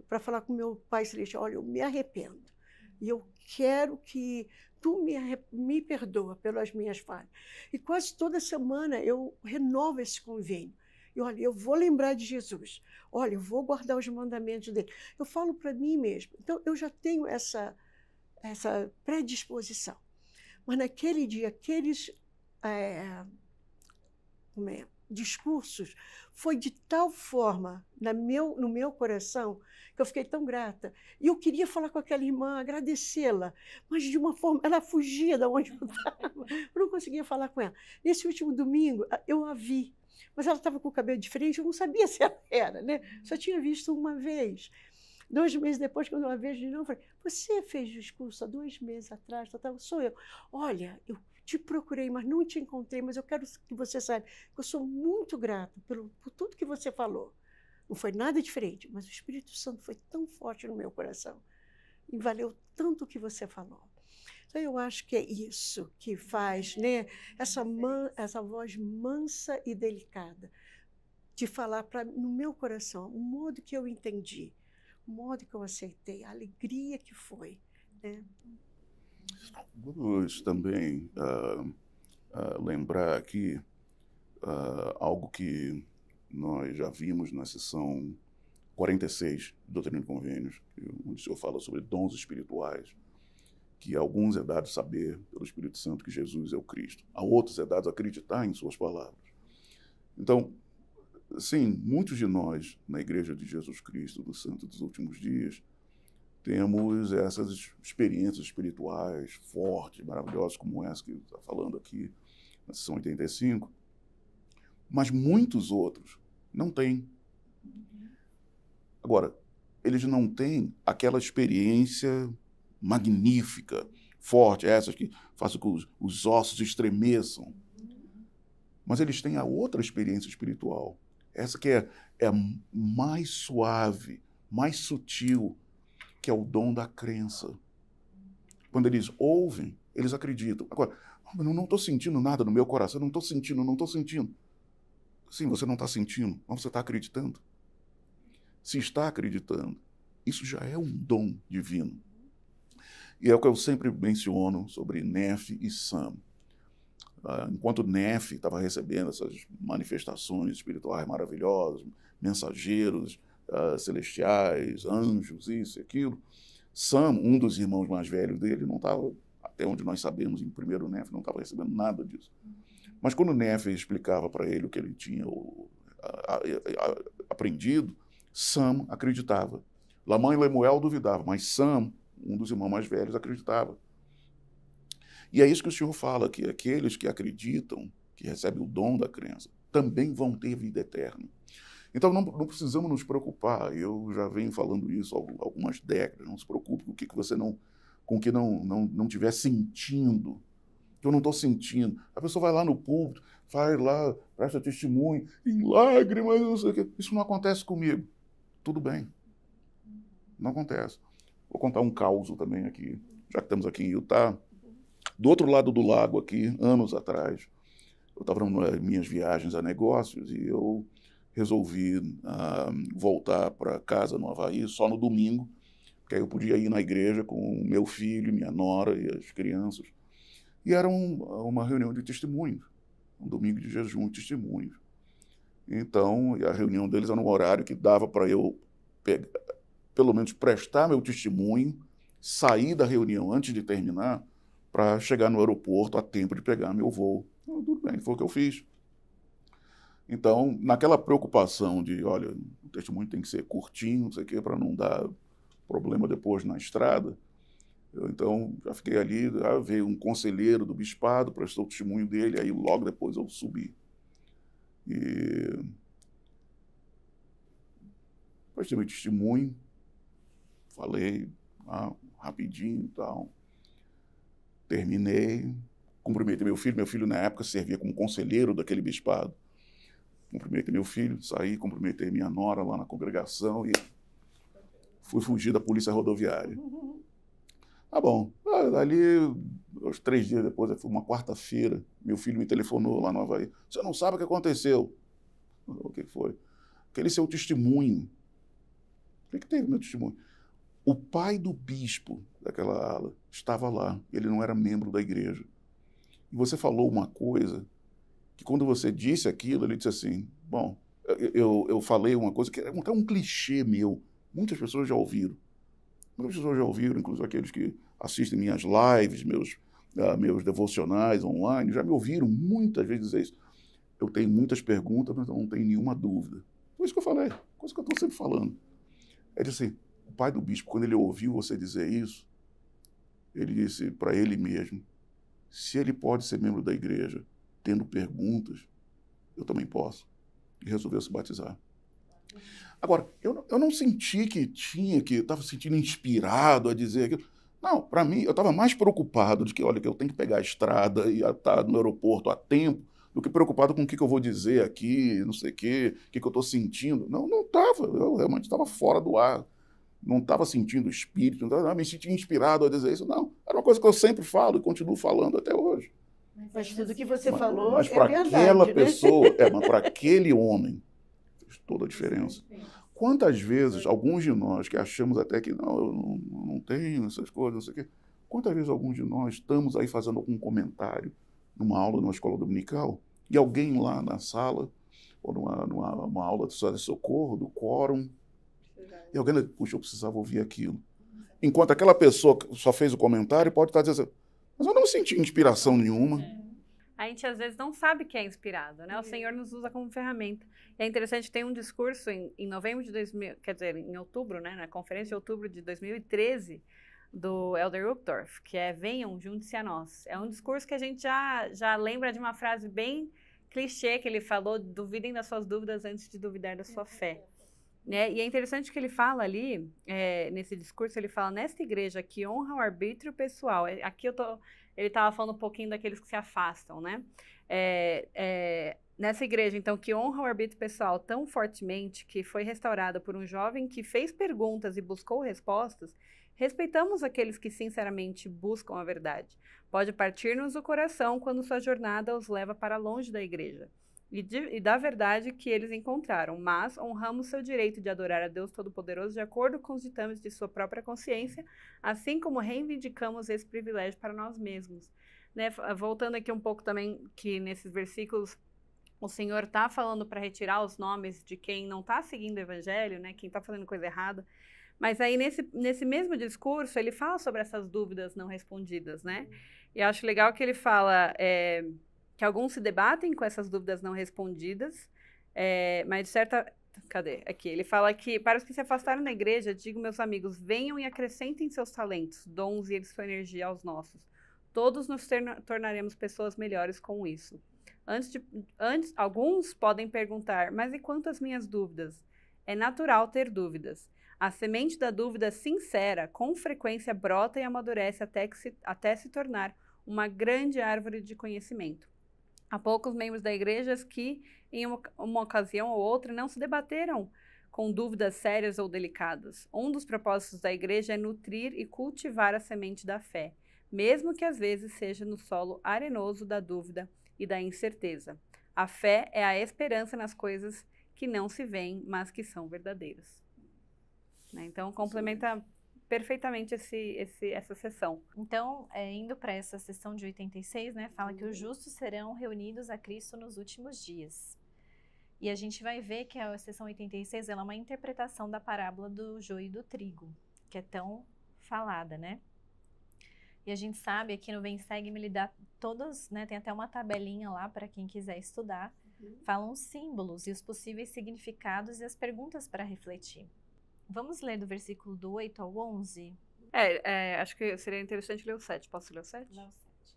Para falar com meu Pai Celestial, olha, eu me arrependo. E eu quero que tu me perdoa pelas minhas falhas. E quase toda semana eu renovo esse convênio. E olha, eu vou lembrar de Jesus. Olha, eu vou guardar os mandamentos dele. Eu falo para mim mesmo. Então, eu já tenho essa predisposição. Mas naquele dia, aqueles discursos foi de tal forma no meu coração que eu fiquei tão grata. E eu queria falar com aquela irmã, agradecê-la, mas de uma forma, ela fugia de onde eu estava. Eu não conseguia falar com ela. Nesse último domingo, eu a vi, mas ela estava com o cabelo diferente, eu não sabia se ela era, né? Só tinha visto uma vez. 2 meses depois, quando eu a vejo de novo, eu falei, você fez discurso há 2 meses atrás, sou eu. Olha, eu te procurei, mas não te encontrei, mas eu quero que você saiba que eu sou muito grata por tudo que você falou. Não foi nada diferente, mas o Espírito Santo foi tão forte no meu coração e valeu tanto o que você falou. Então, eu acho que é isso que faz, né, essa voz mansa e delicada de falar no meu coração, o modo que eu entendi, o modo que eu aceitei, a alegria que foi, né? Vamos também lembrar aqui algo que nós já vimos na sessão 46 do Doutrina e Convênios, onde o senhor fala sobre dons espirituais, que a alguns é dado saber pelo Espírito Santo que Jesus é o Cristo, a outros é dado acreditar em suas palavras. Então, sim, muitos de nós, na Igreja de Jesus Cristo, do Santo dos Últimos Dias, temos essas experiências espirituais fortes, maravilhosas, como essa que está falando aqui na sessão 85, mas muitos outros não têm. Agora, eles não têm aquela experiência magnífica, forte, essas que fazem com que os ossos estremeçam. Mas eles têm a outra experiência espiritual, essa que é mais suave, mais sutil, que é o dom da crença. Quando eles ouvem, eles acreditam. Agora, eu não estou sentindo nada no meu coração, não estou sentindo. Sim, você não está sentindo, mas você está acreditando. Se está acreditando, isso já é um dom divino. E é o que eu sempre menciono sobre Nephi e Sam. Enquanto Nephi estava recebendo essas manifestações espirituais maravilhosas, mensageiros celestiais, anjos, isso e aquilo, Sam, um dos irmãos mais velhos dele, não estava, até onde nós sabemos, em primeiro Nephi, não estava recebendo nada disso. Mas quando Nephi explicava para ele o que ele tinha aprendido, Sam acreditava. Lamã e Lemuel duvidavam, mas Sam, um dos irmãos mais velhos, acreditava. E é isso que o Senhor fala, que aqueles que acreditam, que recebem o dom da crença, também vão ter vida eterna. Então não precisamos nos preocupar, eu já venho falando isso há algumas décadas, não se preocupe com o que você não estiver sentindo. Eu não estou sentindo. A pessoa vai lá no púlpito, vai lá, presta testemunho, em lágrimas, não sei o quê. Isso não acontece comigo. Tudo bem. Não acontece. Vou contar um caos também aqui, já que estamos aqui em Utah. Do outro lado do lago aqui, anos atrás, eu estava nas minhas viagens a negócios e eu resolvi voltar para casa no Havaí só no domingo, porque aí eu podia ir na igreja com o meu filho, minha nora e as crianças. E era uma reunião de testemunhos, um domingo de jejum de testemunhos. Então, a reunião deles era um horário que dava para eu pelo menos prestar meu testemunho, sair da reunião antes de terminar, para chegar no aeroporto a tempo de pegar meu voo. Então, tudo bem, foi o que eu fiz. Então, naquela preocupação de, olha, o testemunho tem que ser curtinho, não sei o quê, para não dar problema depois na estrada, eu, então, já fiquei ali, veio um conselheiro do bispado, prestou o testemunho dele, aí logo depois eu subi. E prestei meu testemunho, falei rapidinho e tal. Terminei, cumprimentei meu filho na época servia como conselheiro daquele bispado. Cumprimentei meu filho, saí, cumprimentei minha nora lá na congregação e fui fugir da polícia rodoviária. Tá bom. Ali, uns 3 dias depois, foi uma quarta-feira, meu filho me telefonou lá no Havaí. Você não sabe o que aconteceu? O que foi? Aquele seu testemunho. O que teve meu testemunho? O pai do bispo daquela ala estava lá. Ele não era membro da igreja. E você falou uma coisa que quando você disse aquilo, ele disse assim, bom, eu falei uma coisa que é até um clichê meu. Muitas pessoas já ouviram. Muitas pessoas já ouviram, inclusive aqueles que assistem minhas lives, meus devocionais online, já me ouviram muitas vezes dizer isso. Eu tenho muitas perguntas, mas eu não tenho nenhuma dúvida. Foi isso que eu falei, coisa que eu estou sempre falando. Ele disse assim, o pai do bispo, quando ele ouviu você dizer isso, ele disse para ele mesmo, se ele pode ser membro da igreja tendo perguntas, eu também posso. E resolveu se batizar. Agora, eu não senti que estava sentindo inspirado a dizer aquilo. Não, para mim, eu estava mais preocupado de que, olha, que eu tenho que pegar a estrada e estar no aeroporto a tempo, do que preocupado com o que eu vou dizer aqui, não sei o que eu estou sentindo. Não estava, eu realmente estava fora do ar. Não estava sentindo o espírito, não estava me sentindo inspirado a dizer isso. Não, era uma coisa que eu sempre falo e continuo falando até hoje. Mas tudo que você falou mas é para verdade, aquela né? pessoa, mas para aquele homem, fez toda a diferença. Quantas vezes, alguns de nós que achamos até que não, eu não tenho essas coisas, não sei o quê, quantas vezes alguns de nós estamos aí fazendo algum comentário numa aula, numa escola dominical, e alguém lá na sala, ou numa aula de socorro, do quórum, e alguém diz, puxa, eu precisava ouvir aquilo. Enquanto aquela pessoa que só fez o comentário pode estar dizendo, mas eu não senti inspiração nenhuma. a gente às vezes não sabe que é inspirado, né? O Senhor nos usa como ferramenta. E é interessante, tem um discurso em novembro de 2000, quer dizer, em outubro, né? Na conferência de outubro de 2013, do Elder Uchtdorf, que é Venham, junte-se a nós. É um discurso que a gente já lembra de uma frase bem clichê que ele falou: duvidem das suas dúvidas antes de duvidar da sua fé. Né? E é interessante que ele fala ali, nesse discurso, ele fala: nesta igreja que honra o arbítrio pessoal. Aqui ele estava falando um pouquinho daqueles que se afastam, né? Nessa igreja, então, que honra o arbítrio pessoal tão fortemente, que foi restaurada por um jovem que fez perguntas e buscou respostas, respeitamos aqueles que sinceramente buscam a verdade. Pode partir-nos o coração quando sua jornada os leva para longe da igreja e da verdade que eles encontraram, mas honramos seu direito de adorar a Deus Todo-Poderoso de acordo com os ditames de sua própria consciência, assim como reivindicamos esse privilégio para nós mesmos. Né? Voltando aqui um pouco também, que nesses versículos o Senhor está falando para retirar os nomes de quem não está seguindo o evangelho, né? Quem está fazendo coisa errada. Mas aí, nesse mesmo discurso, ele fala sobre essas dúvidas não respondidas, né? E eu acho legal que ele fala que alguns se debatem com essas dúvidas não respondidas, mas de certa... Cadê? Aqui. Ele fala que, para os que se afastaram da igreja, digo, meus amigos, venham e acrescentem seus talentos, dons e sua energia aos nossos. Todos nos tornaremos pessoas melhores com isso. Alguns podem perguntar, mas e quanto às minhas dúvidas? É natural ter dúvidas. A semente da dúvida sincera, com frequência, brota e amadurece até se tornar uma grande árvore de conhecimento. Há poucos membros da igreja que, em uma ocasião ou outra, não se debateram com dúvidas sérias ou delicadas. Um dos propósitos da igreja é nutrir e cultivar a semente da fé, mesmo que às vezes seja no solo arenoso da dúvida e da incerteza. A fé é a esperança nas coisas que não se veem, mas que são verdadeiras. Né? Então, complementa perfeitamente essa sessão. Então, indo para essa sessão de 86, né, fala que os justos serão reunidos a Cristo nos últimos dias. E a gente vai ver que a sessão 86 ela é uma interpretação da parábola do joio e do trigo, que é tão falada, né? E a gente sabe, aqui no Vem Segue-me, ele dá todos, né, tem até uma tabelinha lá para quem quiser estudar, falam os símbolos e os possíveis significados e as perguntas para refletir. Vamos ler do versículo do 8 ao 11? Acho que seria interessante ler o 7. Posso ler o 7? Não, 7.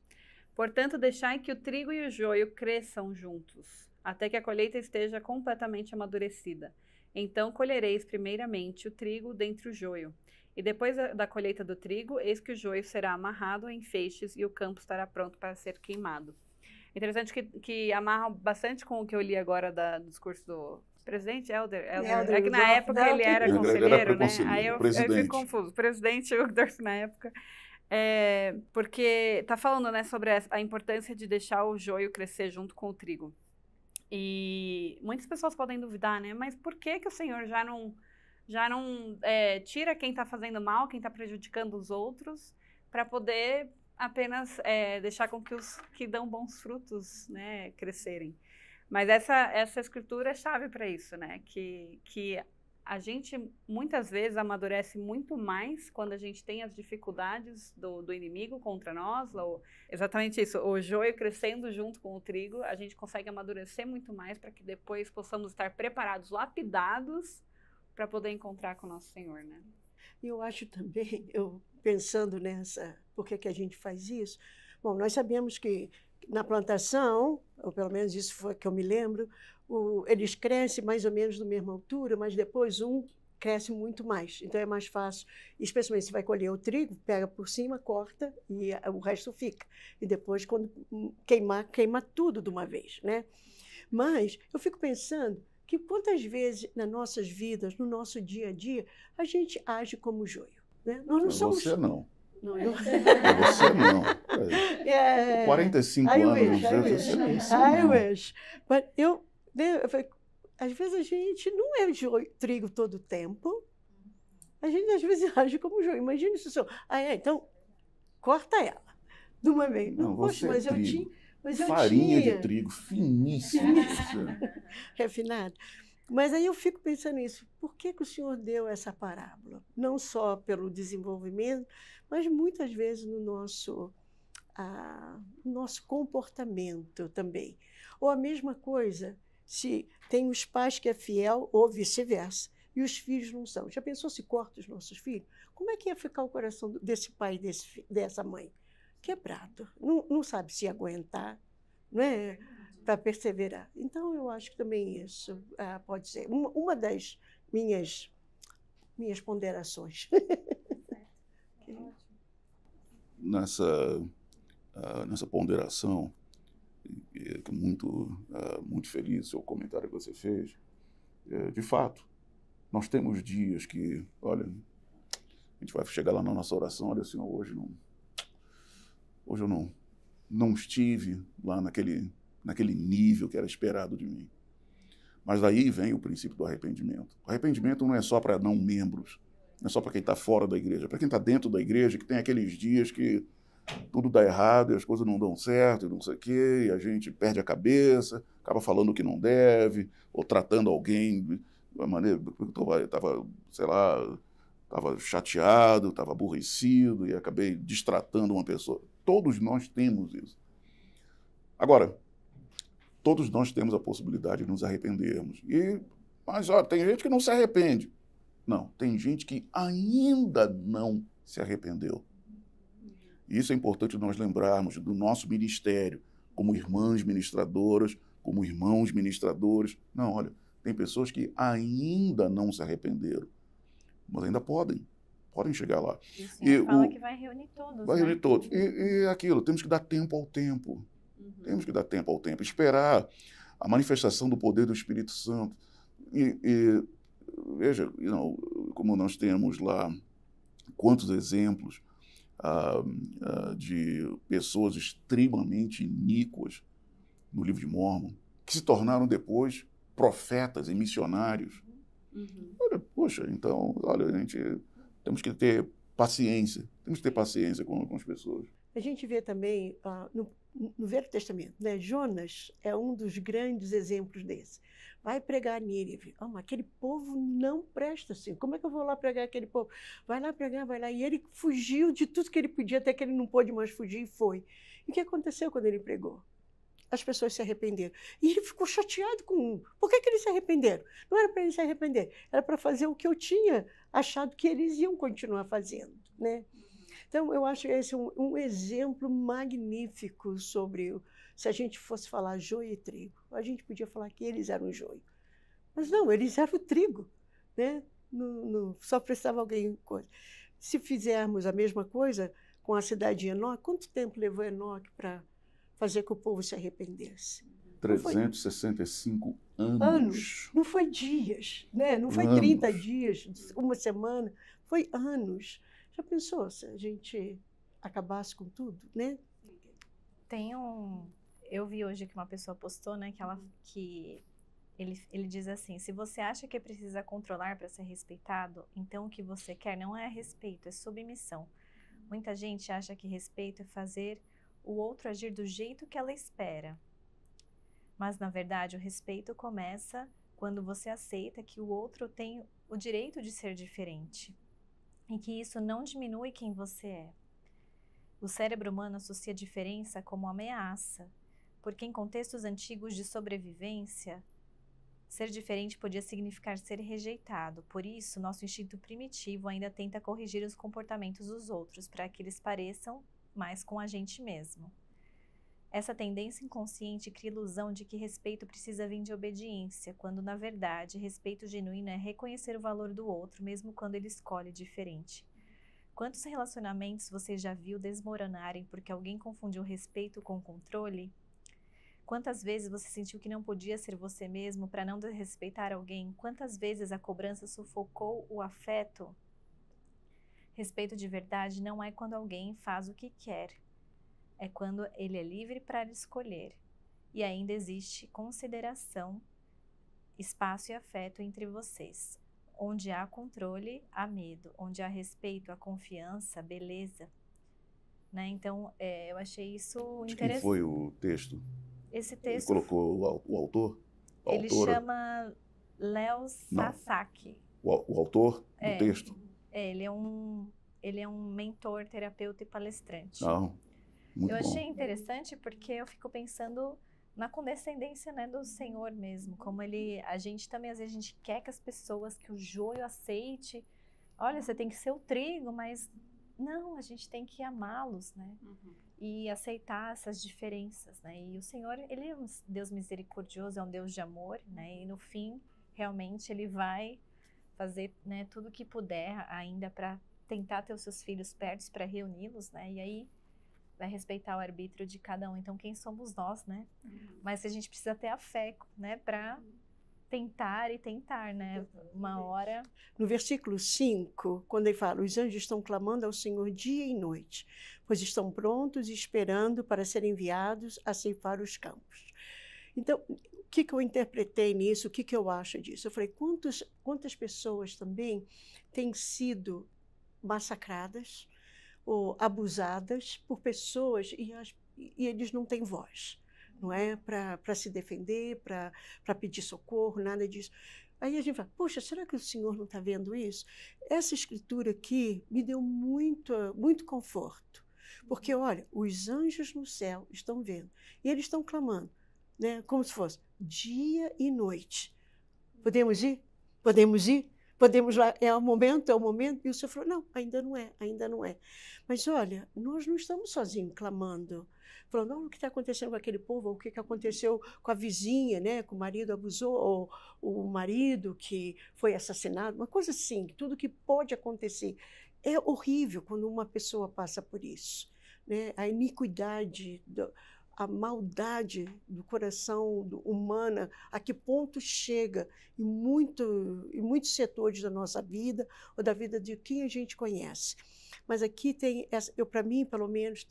Portanto, deixai que o trigo e o joio cresçam juntos, até que a colheita esteja completamente amadurecida. Então colhereis primeiramente o trigo dentre o joio. E depois da colheita do trigo, eis que o joio será amarrado em feixes e o campo estará pronto para ser queimado. Interessante que amarra bastante com o que eu li agora do discurso do presidente Elder. É que na época ele era conselheiro, né? Aí eu fico confuso. Presidente Uchtdorf na época. Porque tá falando, né, sobre a importância de deixar o joio crescer junto com o trigo. E muitas pessoas podem duvidar, né? Mas por que o Senhor já não tira quem está fazendo mal, quem está prejudicando os outros, para poder apenas deixar com que os que dão bons frutos, né, crescerem? Mas essa escritura é chave para isso, né? Que a gente muitas vezes amadurece muito mais quando a gente tem as dificuldades do inimigo contra nós, ou exatamente isso, o joio crescendo junto com o trigo, a gente consegue amadurecer muito mais para que depois possamos estar preparados, lapidados, para poder encontrar com o nosso Senhor, né? E eu acho também, pensando nessa, por que a gente faz isso? Bom, nós sabemos que na plantação, ou pelo menos isso foi que eu me lembro, eles crescem mais ou menos da mesma altura, mas depois um cresce muito mais. Então é mais fácil, especialmente se vai colher o trigo, pega por cima, corta e o resto fica. E depois, quando queima tudo de uma vez, né? Mas eu fico pensando que quantas vezes nas nossas vidas, no nosso dia a dia, a gente age como joio, né? Nós não somos... Você não. Não, eu... Você não. 45 anos. I wish. But às vezes a gente não é trigo todo o tempo. A gente às vezes age como joio. Imagina isso. Então, corta ela de uma vez. Não, poxa, mas trigo. eu tinha... Mas eu farinha tinha. De trigo, finíssima. Refinada. Mas aí eu fico pensando nisso. Por que o Senhor deu essa parábola? Não só pelo desenvolvimento, mas muitas vezes no nosso o nosso comportamento também. Ou a mesma coisa, se tem os pais que é fiel ou vice-versa, e os filhos não são. Já pensou se corta os nossos filhos? Como é que ia ficar o coração desse pai e dessa mãe? Quebrado. Não sabe se aguentar, não é? Para perseverar. Então, eu acho que também isso pode ser uma das minhas ponderações. Nessa ponderação, muito feliz com o comentário que você fez. De fato, nós temos dias que, olha, a gente vai chegar lá na nossa oração, olha, Senhor, hoje eu não estive lá naquele nível que era esperado de mim. Mas daí vem o princípio do arrependimento. O arrependimento não é só para não membros, não é só para quem está fora da igreja, para quem está dentro da igreja, que tem aqueles dias que tudo dá errado e as coisas não dão certo e não sei o quê, e a gente perde a cabeça, acaba falando o que não deve, ou tratando alguém de uma maneira que eu estava, sei lá, estava chateado, estava aborrecido e acabei destratando uma pessoa. Todos nós temos isso. Agora, todos nós temos a possibilidade de nos arrependermos. Mas, olha, tem gente que não se arrepende. Não, tem gente que ainda não se arrependeu. Isso é importante nós lembrarmos do nosso ministério, como irmãs ministradoras, como irmãos ministradores. Não, olha, tem pessoas que ainda não se arrependeram, mas ainda podem chegar lá. E fala que vai reunir todos. Vai reunir todos. E aquilo, temos que dar tempo ao tempo. Temos que dar tempo ao tempo, esperar a manifestação do poder do Espírito Santo. Veja, como nós temos lá quantos exemplos de pessoas extremamente iníquas no livro de Mórmon, que se tornaram depois profetas e missionários. Olha, poxa, então, olha, a gente temos que ter paciência, com as pessoas. A gente vê também no Velho Testamento, né? Jonas é um dos grandes exemplos desse. Vai pregar a Nínive. Mas aquele povo não presta assim. Como é que eu vou lá pregar aquele povo? Vai lá pregar, vai lá. E ele fugiu de tudo que ele podia, até que ele não pôde mais fugir e foi. E o que aconteceu quando ele pregou? As pessoas se arrependeram. E ele ficou chateado com Por que eles se arrependeram? Não era para eles se arrepender, era para fazer o que eu tinha achado que eles iam continuar fazendo, né? Então, eu acho esse um exemplo magnífico sobre, se a gente fosse falar joio e trigo, a gente podia falar que eles eram joio. Mas não, eles eram o trigo, né? Só precisava alguém coisa. Se fizermos a mesma coisa com a cidade de Enoque, quanto tempo levou Enoque para fazer que o povo se arrependesse? 365 anos. Não foi dias, né? Não foi 30 dias, uma semana, foi anos. Já pensou se a gente acabasse com tudo, né? Eu vi hoje que uma pessoa postou, né, que ele diz assim: se você acha que precisa controlar para ser respeitado, então o que você quer não é respeito, é submissão. Muita gente acha que respeito é fazer o outro agir do jeito que ela espera. Mas, na verdade, o respeito começa quando você aceita que o outro tem o direito de ser diferente. E que isso não diminui quem você é. O cérebro humano associa a diferença como ameaça, porque em contextos antigos de sobrevivência, ser diferente podia significar ser rejeitado. Por isso, nosso instinto primitivo ainda tenta corrigir os comportamentos dos outros, para que eles pareçam mais com a gente mesmo. Essa tendência inconsciente cria a ilusão de que respeito precisa vir de obediência, quando, na verdade, respeito genuíno é reconhecer o valor do outro, mesmo quando ele escolhe diferente. Quantos relacionamentos você já viu desmoronarem porque alguém confundiu respeito com controle? Quantas vezes você sentiu que não podia ser você mesmo para não desrespeitar alguém? Quantas vezes a cobrança sufocou o afeto? Respeito de verdade não é quando alguém faz o que quer. É quando ele é livre para escolher. E ainda existe consideração, espaço e afeto entre vocês. Onde há controle, há medo. Onde há respeito, há confiança, beleza. Né? Então, eu achei isso interessante. Quem foi o texto? Esse texto... Ele colocou o autor? Ele chama Leo Sasaki. O autor do texto? Ele é um mentor, terapeuta e palestrante. Não. Muito Eu bom. achei interessante porque eu fico pensando na condescendência, né, do Senhor mesmo, como a gente também, às vezes, a gente quer que as pessoas, que o joio aceite, olha, você tem que ser o trigo, mas não, a gente tem que amá-los, né, e aceitar essas diferenças, né, e o Senhor, ele é um Deus misericordioso, é um Deus de amor, né, e no fim, realmente, ele vai fazer, né, tudo o que puder ainda para tentar ter os seus filhos perto, para reuni-los, né, e aí vai respeitar o arbítrio de cada um. Então, quem somos nós, né? Mas a gente precisa ter a fé, né? Para tentar e tentar, né? Uma hora... No versículo 5, quando ele fala, os anjos estão clamando ao Senhor dia e noite, pois estão prontos e esperando para serem enviados a ceifar os campos. Então, o que eu interpretei nisso? O que eu acho disso? Eu falei, quantas pessoas também têm sido massacradas ou abusadas por pessoas e eles não têm voz, não é? Para se defender, para pedir socorro, nada disso. Aí a gente fala, poxa, será que o Senhor não está vendo isso? Essa escritura aqui me deu muito conforto, porque, olha, os anjos no céu estão vendo, e eles estão clamando, né? Como se fosse dia e noite. Podemos ir? Podemos ir? Podemos lá, é o momento, e o Senhor falou, não, ainda não é. Mas olha, nós não estamos sozinhos clamando, falando, olha o que está acontecendo com aquele povo, ou o que aconteceu com a vizinha, né, que o marido abusou, ou o marido que foi assassinado, uma coisa assim, tudo que pode acontecer. É horrível quando uma pessoa passa por isso, né? A iniquidade, a maldade do coração humana, a que ponto chega em muitos setores da nossa vida ou da vida de quem a gente conhece. Mas aqui tem, para mim, pelo menos,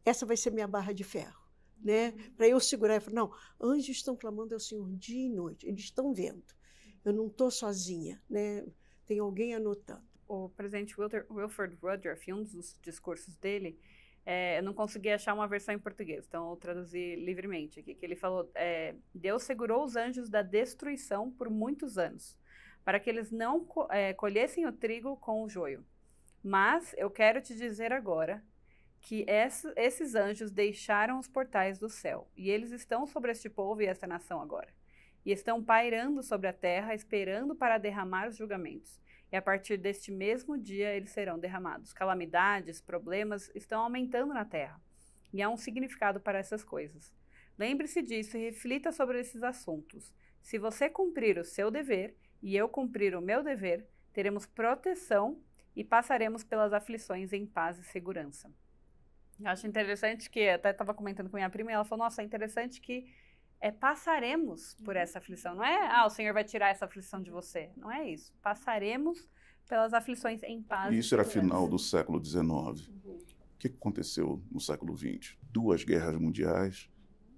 essa vai ser minha barra de ferro, né? Para eu segurar e falar, não, anjos estão clamando ao Senhor dia e noite, eles estão vendo. Eu não estou sozinha, né? Tem alguém anotando. O presidente Wilford Woodruff, em um dos discursos dele, eu não consegui achar uma versão em português, então eu traduzi livremente aqui, que ele falou, Deus segurou os anjos da destruição por muitos anos, para que eles não colhessem o trigo com o joio. Mas eu quero te dizer agora que esses anjos deixaram os portais do céu, e eles estão sobre este povo e esta nação agora, e estão pairando sobre a terra, esperando para derramar os julgamentos. E a partir deste mesmo dia eles serão derramados. Calamidades, problemas estão aumentando na terra. E há um significado para essas coisas. Lembre-se disso e reflita sobre esses assuntos. Se você cumprir o seu dever e eu cumprir o meu dever, teremos proteção e passaremos pelas aflições em paz e segurança. Eu acho interessante que, até estava comentando com minha prima, e ela falou, nossa, é interessante que passaremos por essa aflição. Não é, o Senhor vai tirar essa aflição de você. Não é isso. Passaremos pelas aflições em paz. Isso era final do século XIX. O que aconteceu no século XX? 2 guerras mundiais,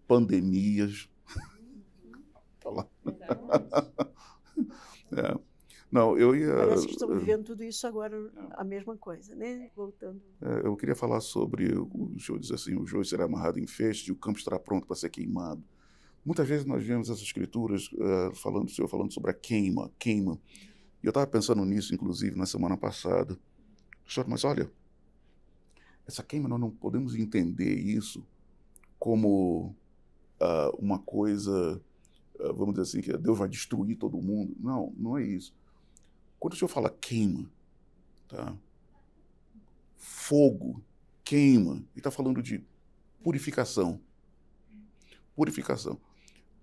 pandemias. Tá lá. Não, eu ia... Parece que estamos vivendo tudo isso agora, a mesma coisa, né? Voltando. Eu queria falar sobre, o senhor diz assim, o joio será amarrado em feixes e o campo estará pronto para ser queimado. Muitas vezes nós vemos essas escrituras o senhor falando sobre a queima. E eu estava pensando nisso, inclusive, na semana passada. Mas olha, essa queima, nós não podemos entender isso como uma coisa, vamos dizer assim, que Deus vai destruir todo mundo. Não, não é isso. Quando o senhor fala queima, tá? Fogo, queima, ele está falando de purificação. Purificação.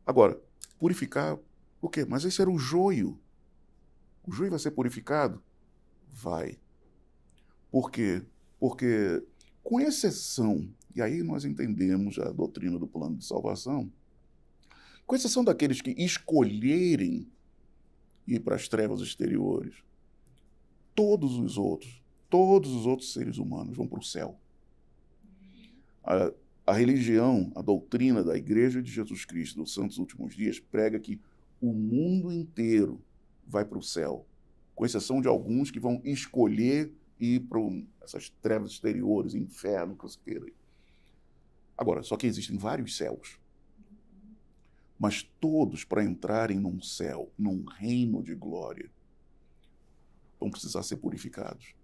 Agora, purificar o quê? Mas esse era o joio. O joio vai ser purificado? Vai. Por quê? Porque, com exceção, e aí nós entendemos a doutrina do plano de salvação, com exceção daqueles que escolherem ir para as trevas exteriores, todos os outros seres humanos vão para o céu. A religião, a doutrina da Igreja de Jesus Cristo dos Santos Últimos Dias prega que o mundo inteiro vai para o céu, com exceção de alguns que vão escolher ir para essas trevas exteriores, inferno, que você queira. Agora, só que existem vários céus. Mas todos, para entrarem num céu, num reino de glória, vão precisar ser purificados.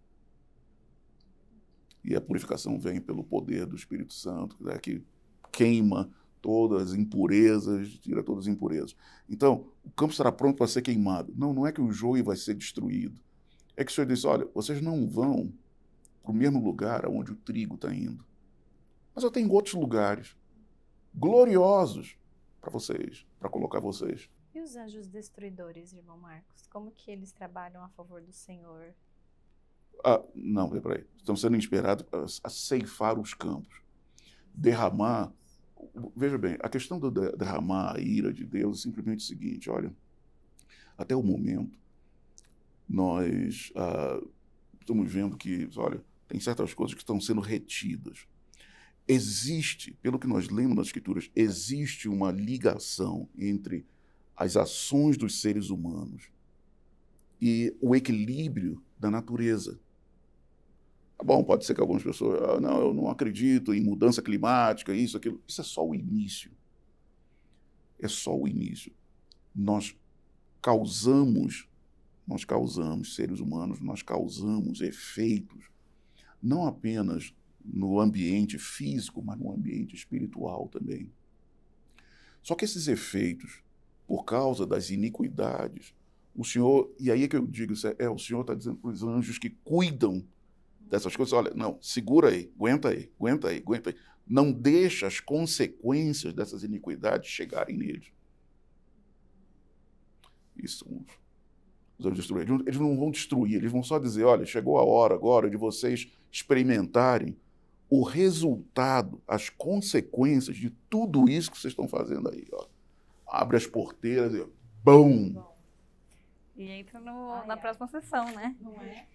E a purificação vem pelo poder do Espírito Santo, né, que queima todas as impurezas, tira todas as impurezas. Então, o campo estará pronto para ser queimado. Não, não é que o joio vai ser destruído. É que o Senhor disse, olha, vocês não vão para o mesmo lugar onde o trigo está indo. Mas eu tenho outros lugares gloriosos para vocês, para colocar vocês. E os anjos destruidores, irmão Marcos? Como que eles trabalham a favor do Senhor? Não, peraí. Estão sendo inspirados a ceifar os campos. Derramar. Veja bem, a questão do derramar a ira de Deus é simplesmente o seguinte, olha, até o momento, nós estamos vendo que, olha, tem certas coisas que estão sendo retidas. Existe, pelo que nós lemos nas Escrituras, existe uma ligação entre as ações dos seres humanos e o equilíbrio da natureza. Tá bom, pode ser que algumas pessoas, não, eu não acredito em mudança climática, isso, aquilo. Isso é só o início. É só o início. Nós causamos, seres humanos, nós causamos efeitos, não apenas no ambiente físico, mas no ambiente espiritual também. Só que esses efeitos, por causa das iniquidades, o Senhor, e aí é que eu digo, o Senhor está dizendo para os anjos que cuidam dessas coisas, olha, não, segura aí, aguenta aí, aguenta aí, aguenta aí. Não deixa as consequências dessas iniquidades chegarem neles. Isso são os anjos destruídos. Eles não vão destruir, eles vão só dizer, olha, chegou a hora agora de vocês experimentarem o resultado, as consequências de tudo isso que vocês estão fazendo aí. Ó. Abre as porteiras e BUM! E entra na próxima sessão, né? Não é?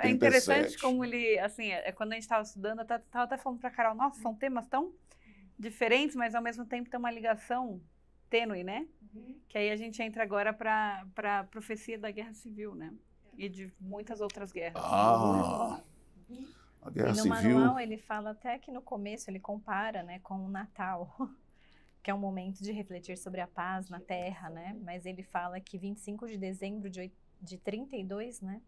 É interessante como ele, assim, quando a gente estava estudando, eu estava até falando para a Carol, nossa, são temas tão diferentes, mas ao mesmo tempo tem uma ligação tênue, né? Que aí a gente entra agora para a profecia da Guerra Civil, né? E de muitas outras guerras. A Guerra e no Civil... manual ele fala até que no começo ele compara, né, com o Natal, que é um momento de refletir sobre a paz na Terra, né? Mas ele fala que 25 de dezembro de 32, né?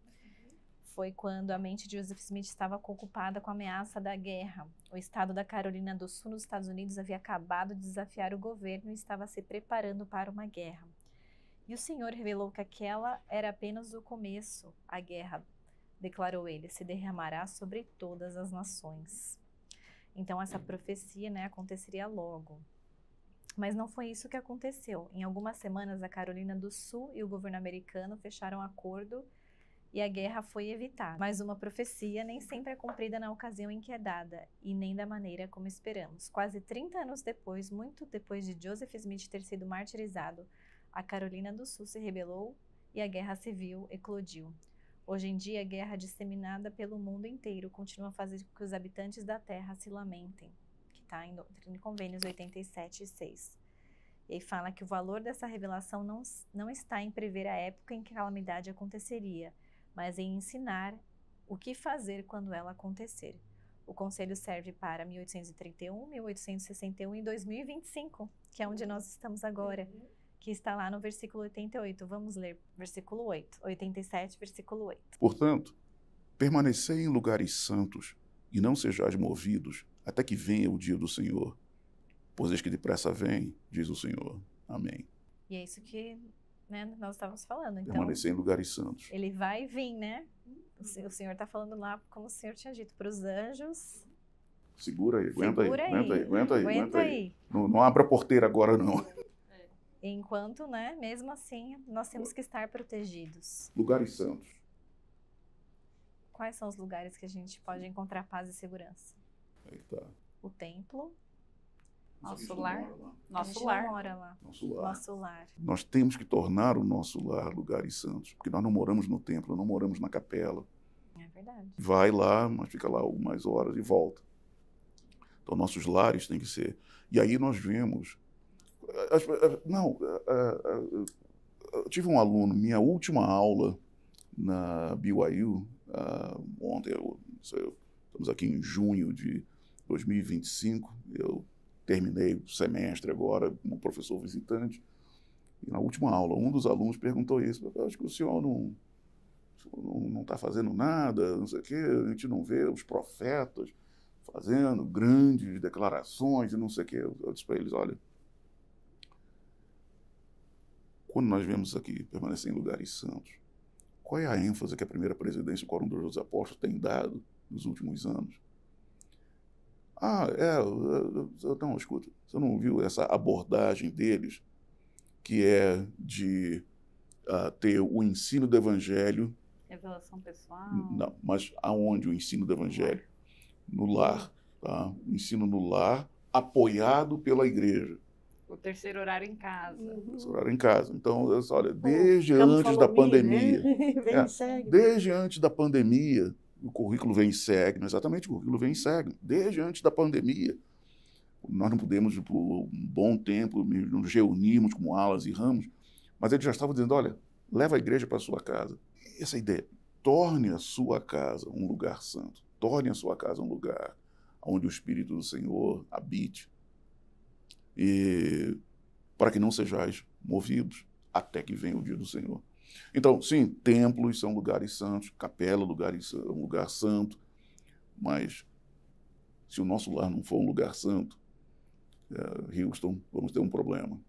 Foi quando a mente de Joseph Smith estava ocupada com a ameaça da guerra. O estado da Carolina do Sul, nos Estados Unidos, havia acabado de desafiar o governo e estava se preparando para uma guerra. E o Senhor revelou que aquela era apenas o começo. A guerra, declarou ele, se derramará sobre todas as nações. Então essa profecia, né, aconteceria logo. Mas não foi isso que aconteceu. Em algumas semanas, a Carolina do Sul e o governo americano fecharam um acordo e a guerra foi evitada. Mas uma profecia nem sempre é cumprida na ocasião em que é dada, e nem da maneira como esperamos. Quase 30 anos depois, muito depois de Joseph Smith ter sido martirizado, a Carolina do Sul se rebelou e a guerra civil eclodiu. Hoje em dia, a guerra disseminada pelo mundo inteiro continua a fazer com que os habitantes da Terra se lamentem, que está em Convênios 87:6. E aí fala que o valor dessa revelação não está em prever a época em que a calamidade aconteceria, mas em ensinar o que fazer quando ela acontecer. O conselho serve para 1831, 1861 e 2025, que é onde nós estamos agora, que está lá no versículo 88. Vamos ler versículo 8, 87, versículo 8. Portanto, permanecei em lugares santos e não sejais movidos até que venha o dia do Senhor. Pois eis que depressa vem, diz o Senhor. Amém. E é isso que, né, nós estávamos falando. Então, permanecer em lugares santos. Ele vai vir, né? O Senhor está falando lá, como o Senhor tinha dito, para os anjos. Segura aí, aguenta aí. Não abra a porteira agora, não. Enquanto, né, mesmo assim, nós temos que estar protegidos. Lugares santos. Quais são os lugares que a gente pode encontrar paz e segurança? Aí tá. O templo. Nosso lar. Nosso lar. Mora lá. Nosso lar. Nós temos que tornar o nosso lar lugares santos, porque nós não moramos no templo, não moramos na capela. É verdade. Vai lá, mas fica lá algumas horas e volta. Então, nossos lares têm que ser... E aí nós vemos... Eu tive um aluno, minha última aula na BYU, ontem, estamos aqui em junho de 2025, eu terminei o semestre agora como professor visitante, e na última aula, um dos alunos perguntou isso, eu acho que o senhor não não está fazendo nada, não sei o quê, a gente não vê os profetas fazendo grandes declarações e não sei o quê. Eu disse para eles, olha, quando nós vemos aqui permanecer em lugares santos, qual é a ênfase que a primeira presidência do Quórum dos Apóstolos tem dado nos últimos anos? Não, escuta, você não viu essa abordagem deles, que é de ter o ensino do Evangelho. Revelação pessoal? Não, mas aonde o ensino do Evangelho? No lar. Tá? O ensino no lar, apoiado pela igreja. O terceiro horário em casa. Terceiro horário em casa. Então, olha, desde antes da pandemia. Desde antes da pandemia, o currículo vem e segue, exatamente, o currículo vem e segue. Desde antes da pandemia, nós não pudemos, por um bom tempo, nos reunirmos como alas e ramos, mas eles já estavam dizendo, olha, leva a igreja para a sua casa. Essa ideia, torne a sua casa um lugar santo, torne a sua casa um lugar onde o Espírito do Senhor habite, e para que não sejais movidos até que venha o dia do Senhor. Então, sim, templos são lugares santos, capela é um lugar santo, mas se o nosso lar não for um lugar santo, Houston, vamos ter um problema.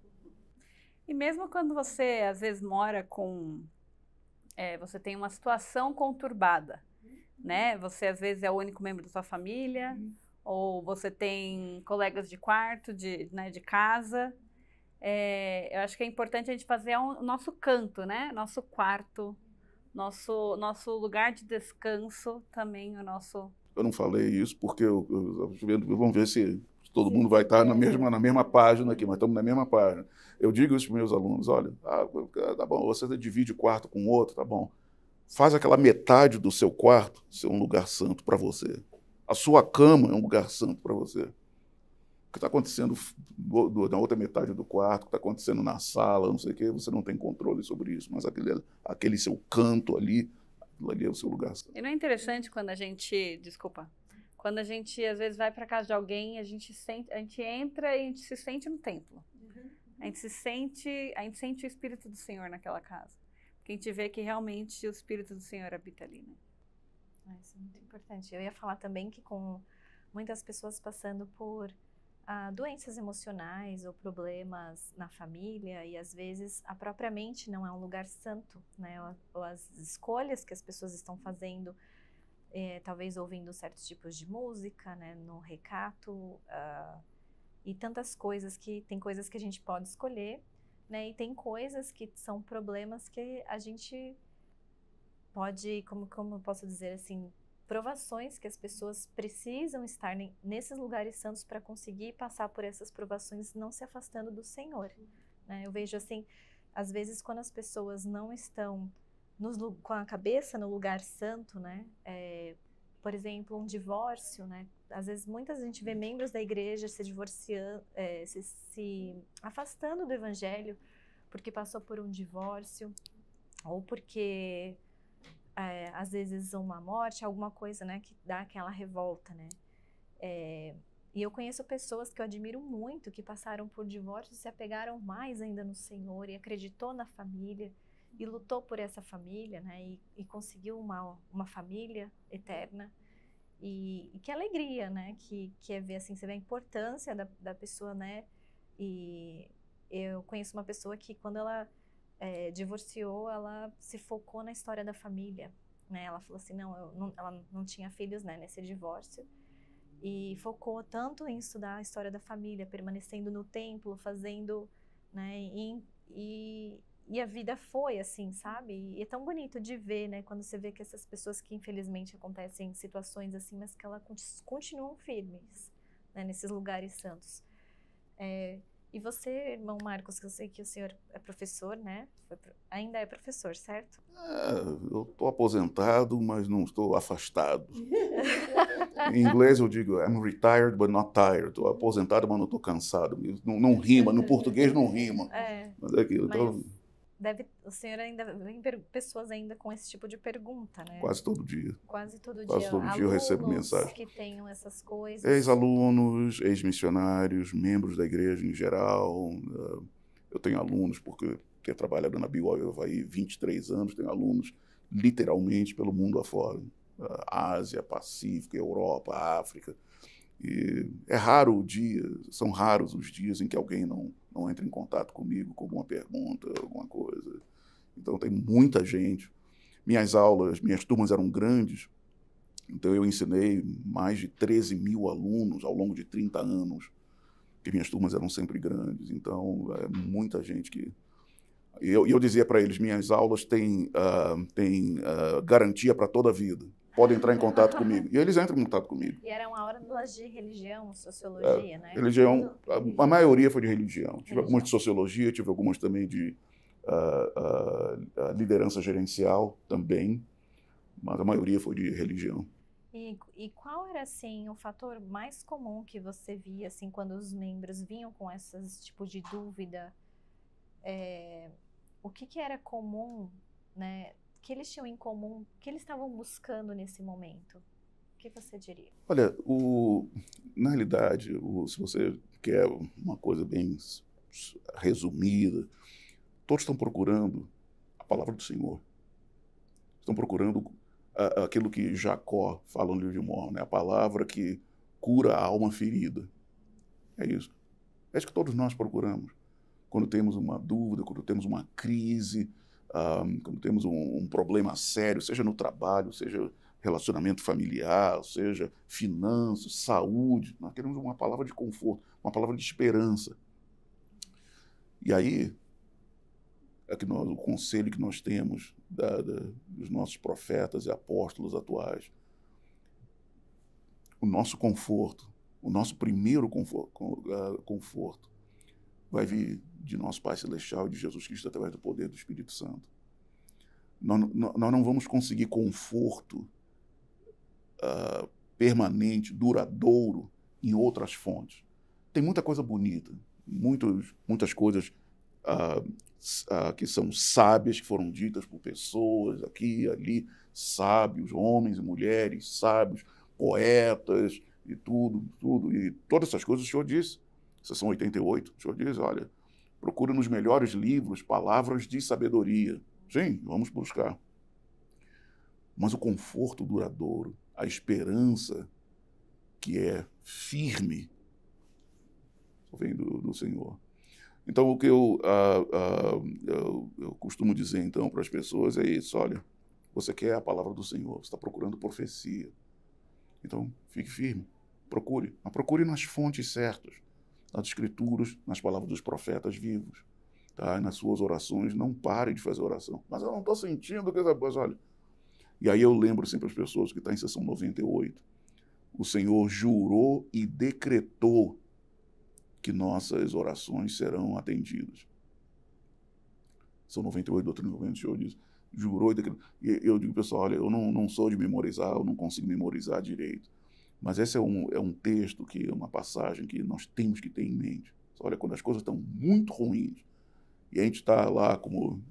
E mesmo quando você, às vezes, mora com... você tem uma situação conturbada, né? Você, às vezes, é o único membro da sua família, ou você tem colegas de quarto, de casa. Eu acho que é importante a gente fazer o nosso canto, né? Nosso quarto, nosso lugar de descanso, também o nosso... Eu não falei isso porque vamos ver se todo mundo vai estar na mesma página aqui, mas estamos na mesma página. Eu digo isso para os meus alunos, olha, tá bom, você divide o quarto com o outro, tá bom. Faz aquela metade do seu quarto ser um lugar santo para você. A sua cama é um lugar santo para você. O que está acontecendo na outra metade do quarto, o que está acontecendo na sala, não sei o quê, você não tem controle sobre isso, mas aquele seu canto ali é o seu lugar santo. E não é interessante quando a gente, quando a gente às vezes vai para casa de alguém, a gente entra e a gente se sente no templo. A gente sente o Espírito do Senhor naquela casa. Porque a gente vê que realmente o Espírito do Senhor habita ali, né? Isso é muito importante. Eu ia falar também que com muitas pessoas passando por doenças emocionais ou problemas na família, e às vezes a própria mente não é um lugar santo, né? Ou as escolhas que as pessoas estão fazendo, talvez ouvindo certos tipos de música, né? No recato, e tantas coisas tem coisas que a gente pode escolher, né? E tem coisas que são problemas que a gente pode, como eu posso dizer assim, provações que as pessoas precisam estar nesses lugares santos para conseguir passar por essas provações, não se afastando do Senhor, né? Eu vejo assim, às vezes quando as pessoas não estão com a cabeça no lugar santo, né? Por exemplo, um divórcio, né? Às vezes a gente vê membros da igreja se divorciando, se afastando do evangelho porque passou por um divórcio, ou porque às vezes uma morte, alguma coisa, né, que dá aquela revolta, né? E eu conheço pessoas que eu admiro muito, que passaram por divórcio e se apegaram mais ainda no Senhor e acreditou na família e lutou por essa família, né? E conseguiu uma família eterna. E que alegria, né? Que é ver, assim, você vê a importância da pessoa, né? E eu conheço uma pessoa que quando ela divorciou, ela se focou na história da família, né? Ela falou assim, ela não tinha filhos, né, nesse divórcio, e focou tanto em estudar a história da família, permanecendo no templo, fazendo, né, e a vida foi assim, sabe? E é tão bonito de ver, né, quando você vê que essas pessoas que infelizmente acontecem situações assim, mas que elas continuam firmes, né, nesses lugares santos. E você, irmão Marcos, que eu sei que o senhor é professor, né? Ainda é professor, certo? Eu estou aposentado, mas não estou afastado. Em inglês eu digo, I'm retired but not tired. Estou aposentado, mas não estou cansado. Não rima, no português não rima. Mas é aquilo. Então, o senhor ainda vem pessoas ainda com esse tipo de pergunta, né? Quase todo dia. Quase todo dia eu recebo mensagem. Que tenham essas coisas. Ex-alunos, ex-missionários, membros da igreja em geral. Eu tenho alunos, porque tenho trabalhado na BYU há 23 anos, tenho alunos literalmente pelo mundo afora. Ásia, Pacífico, Europa, África. E é raro o dia, são raros os dias em que alguém não entra em contato comigo com alguma pergunta, alguma coisa. Então tem muita gente. Minhas turmas eram grandes, então eu ensinei mais de 13 mil alunos ao longo de 30 anos, porque minhas turmas eram sempre grandes. Então é muita gente que... Eu dizia para eles, minhas aulas têm garantia para toda a vida. Podem entrar em contato comigo. E eles entram em contato comigo. E eram aulas de religião, sociologia, né? Religião, a maioria foi de religião. Tive algumas de sociologia, tive algumas também de liderança gerencial também, mas a maioria foi de religião. E qual era, assim, o fator mais comum que você via, assim, quando os membros vinham com esses tipos de dúvida? O que era comum, né? Que eles tinham em comum, que eles estavam buscando nesse momento? O que você diria? Olha, na realidade, se você quer uma coisa bem resumida, todos estão procurando a palavra do Senhor. Estão procurando aquilo que Jacó fala no livro de Mórmon, né? A palavra que cura a alma ferida. É isso. É isso que todos nós procuramos. Quando temos uma dúvida, quando temos uma crise, quando temos um problema sério, seja no trabalho, seja relacionamento familiar, seja finanças, saúde, nós queremos uma palavra de conforto, uma palavra de esperança. E aí, o conselho que nós temos dos nossos profetas e apóstolos atuais, o nosso conforto, o nosso primeiro conforto vai vir de nosso Pai Celestial e de Jesus Cristo através do poder do Espírito Santo. Nós não vamos conseguir conforto permanente, duradouro, em outras fontes. Tem muita coisa bonita, muitas coisas que são sábias, que foram ditas por pessoas aqui e ali, sábios, homens e mulheres, sábios, poetas e tudo. E todas essas coisas o Senhor disse. Seção 88, o Senhor diz, olha, procura nos melhores livros palavras de sabedoria. Sim, vamos buscar. Mas o conforto duradouro, a esperança que é firme, vem do Senhor. Então, o que eu costumo dizer, então, para as pessoas é isso, olha, você quer a palavra do Senhor, você está procurando profecia. Então, fique firme, procure. Mas procure nas fontes certas, nas escrituras, nas palavras dos profetas vivos. Tá? E nas suas orações, não pare de fazer oração. Mas eu não estou sentindo que essa coisa, olha. E aí eu lembro sempre as pessoas que estão em sessão 98. O Senhor jurou e decretou que nossas orações serão atendidas. São 98, doutrina 90, o Senhor diz, jurou e decretou. E eu digo, pessoal, olha, eu não sou de memorizar, eu não consigo memorizar direito. Mas esse é um texto, é uma passagem que nós temos que ter em mente. Olha, quando as coisas estão muito ruins, e a gente está lá, como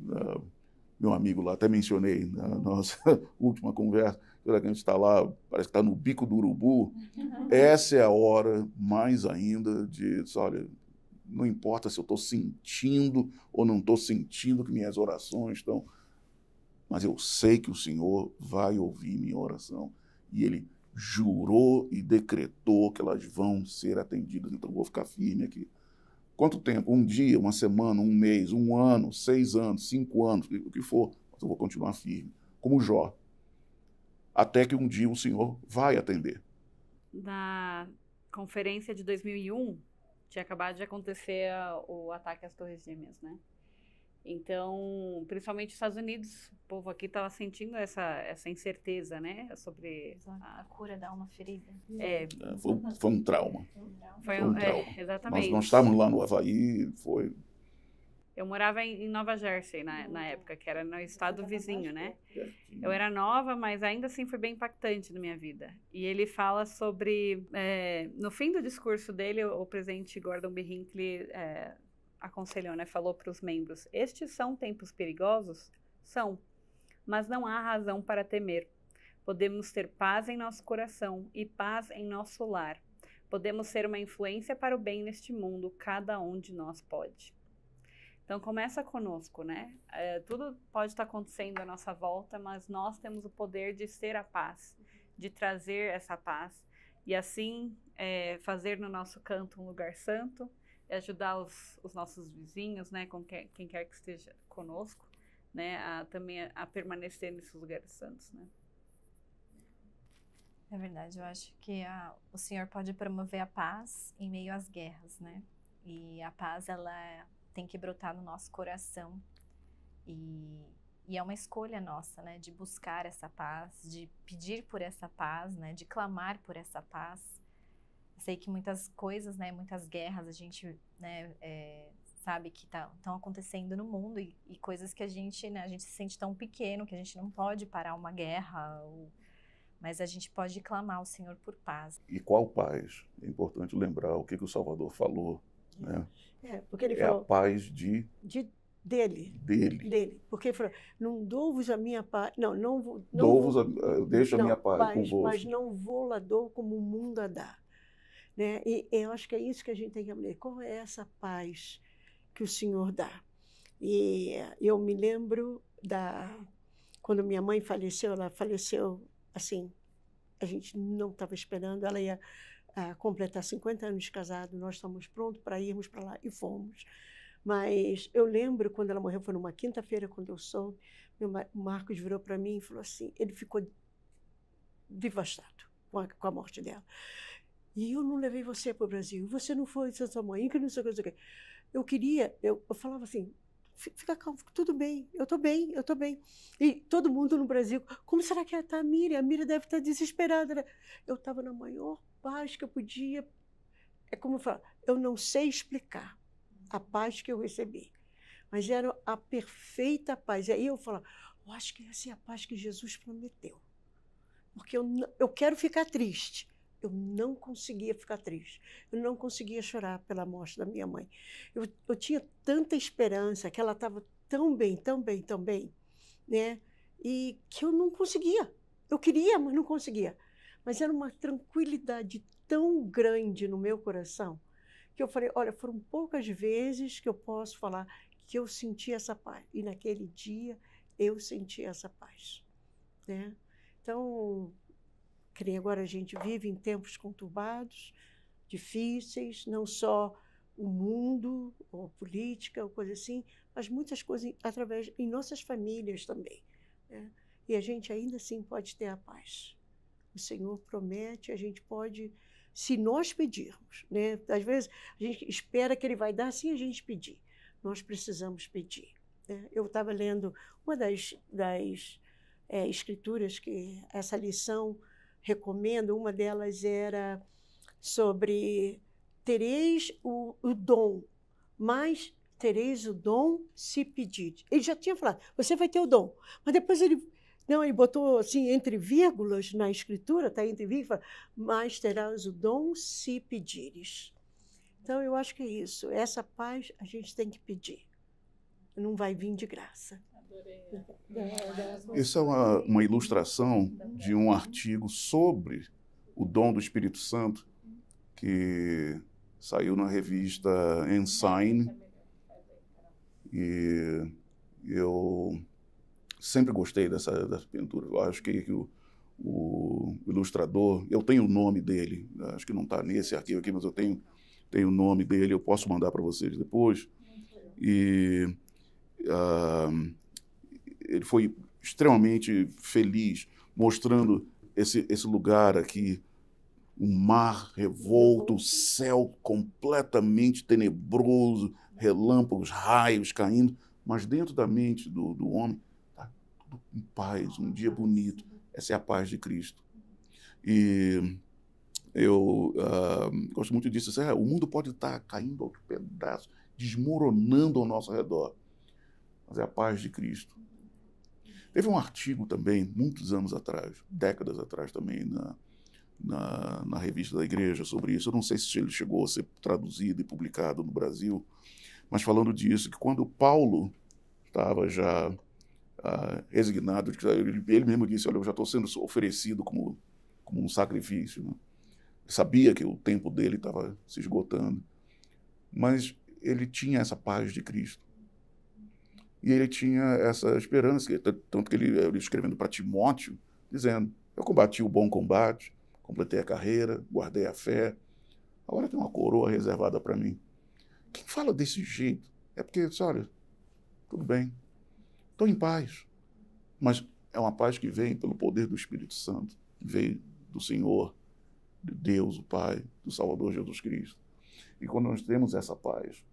meu amigo lá, até mencionei na nossa última conversa, que a gente está lá, parece que está no bico do urubu, essa é a hora mais ainda de, olha, não importa se eu estou sentindo ou não estou sentindo que minhas orações estão, mas eu sei que o Senhor vai ouvir minha oração. E Ele jurou e decretou que elas vão ser atendidas. Então, vou ficar firme aqui. Quanto tempo? Um dia, uma semana, um mês, um ano, 6 anos, 5 anos, o que for, mas eu vou continuar firme, como Jó. Até que um dia o Senhor vai atender. Na conferência de 2001, tinha acabado de acontecer o ataque às Torres Gêmeas, né? Então, principalmente os Estados Unidos, o povo aqui estava sentindo essa incerteza, né, sobre a cura da alma ferida. Foi um trauma. Foi um trauma. Exatamente. Nós estávamos lá no Havaí, foi... Eu morava em Nova Jersey na época, que era no estado vizinho, né? Eu era nova, mas ainda assim foi bem impactante na minha vida. E ele fala sobre... no fim do discurso dele, o presidente Gordon B. Hinckley aconselhou, né? Falou para os membros, estes são tempos perigosos? São, mas não há razão para temer. Podemos ter paz em nosso coração e paz em nosso lar. Podemos ser uma influência para o bem neste mundo, cada um de nós pode. Então, começa conosco, né? Tudo pode estar acontecendo à nossa volta, mas nós temos o poder de ser a paz, de trazer essa paz. E assim, fazer no nosso canto um lugar santo, e ajudar os nossos vizinhos, né? Com quem quer que esteja conosco, né? Também a permanecer nesses lugares santos, né? É verdade, eu acho que o Senhor pode promover a paz em meio às guerras, né? E a paz, ela tem que brotar no nosso coração. E é uma escolha nossa, né? De buscar essa paz, de pedir por essa paz, né? De clamar por essa paz. Eu sei que muitas coisas, né? Muitas guerras a gente, né? Sabe que estão acontecendo no mundo e coisas que a gente, né? A gente se sente tão pequeno que a gente não pode parar uma guerra mas a gente pode clamar ao Senhor por paz. E qual paz? É importante lembrar o que o Salvador falou, né? Porque ele falou... a paz dele. Porque ele falou, não dou-vos a minha paz... Deixo a minha paz convosco. Mas não vou lá dou como o mundo a dá. Né? E eu acho que é isso que a gente tem que aprender. Qual é essa paz que o Senhor dá? E eu me lembro quando minha mãe faleceu, ela faleceu assim, a gente não estava esperando, ela ia completar 50 anos de casado, nós estávamos prontos para irmos para lá e fomos. Mas eu lembro quando ela morreu, foi numa quinta-feira, quando eu soube, o Marcos virou para mim e falou assim, ele ficou devastado com a morte dela. E eu não levei você para o Brasil, você não foi sua mãe, que não sei o que. Eu falava assim, fica calmo, tudo bem, eu estou bem. E todo mundo no Brasil, como será que está a Miriam? A Miriam deve estar desesperada. Eu estava na maior paz que eu podia. É como eu falo, eu não sei explicar a paz que eu recebi, mas era a perfeita paz. E aí eu falo, eu acho que essa é a paz que Jesus prometeu. Porque eu quero ficar triste. Eu não conseguia ficar triste. Eu não conseguia chorar pela morte da minha mãe. Eu tinha tanta esperança, que ela estava tão bem, né? E que eu não conseguia. Eu queria, mas não conseguia. Mas era uma tranquilidade tão grande no meu coração, que eu falei, olha, foram poucas vezes que eu posso falar que eu senti essa paz. E naquele dia eu senti essa paz, né? Então... Agora a gente vive em tempos conturbados, difíceis, não só o mundo, ou política, ou coisa assim, mas muitas coisas em nossas famílias também, né? E a gente ainda assim pode ter a paz. O Senhor promete, a gente pode, se nós pedirmos, né? Às vezes a gente espera que Ele vai dar sem a gente pedir. Nós precisamos pedir, né? Eu estava lendo uma das escrituras que essa lição recomendo, uma delas era sobre tereis o dom, mas tereis o dom se pedir. Ele já tinha falado, você vai ter o dom, mas depois ele botou assim entre vírgulas na escritura, está entre vírgulas, mas terás o dom se pedires. Então eu acho que é isso, essa paz a gente tem que pedir, não vai vir de graça. Isso é uma ilustração de um artigo sobre o dom do Espírito Santo que saiu na revista Ensign. E eu sempre gostei dessa pintura. Eu acho que o ilustrador, eu tenho o nome dele, acho que não está nesse arquivo aqui, mas eu tenho o nome dele, eu posso mandar para vocês depois. E ele foi extremamente feliz, mostrando esse lugar aqui, o mar revolto, o céu completamente tenebroso, relâmpagos, raios caindo, mas dentro da mente do homem está tudo em paz, um dia bonito. Essa é a paz de Cristo. E eu gosto muito disso. O mundo pode estar caindo aos pedaços, desmoronando ao nosso redor, mas é a paz de Cristo. Teve um artigo também, muitos anos atrás, décadas atrás também, na revista da igreja sobre isso. Eu não sei se ele chegou a ser traduzido e publicado no Brasil, mas falando disso, que quando Paulo estava já resignado, ele mesmo disse, olha, eu já estou sendo oferecido como um sacrifício, né? Ele sabia que o tempo dele estava se esgotando, mas ele tinha essa paz de Cristo. E ele tinha essa esperança, tanto que ele escrevendo para Timóteo, dizendo: eu combati o bom combate, completei a carreira, guardei a fé, agora tem uma coroa reservada para mim. Quem fala desse jeito é porque diz: olha, tudo bem, estou em paz, mas é uma paz que vem pelo poder do Espírito Santo, que veio do Senhor, de Deus, o Pai, do Salvador Jesus Cristo. E quando nós temos essa paz,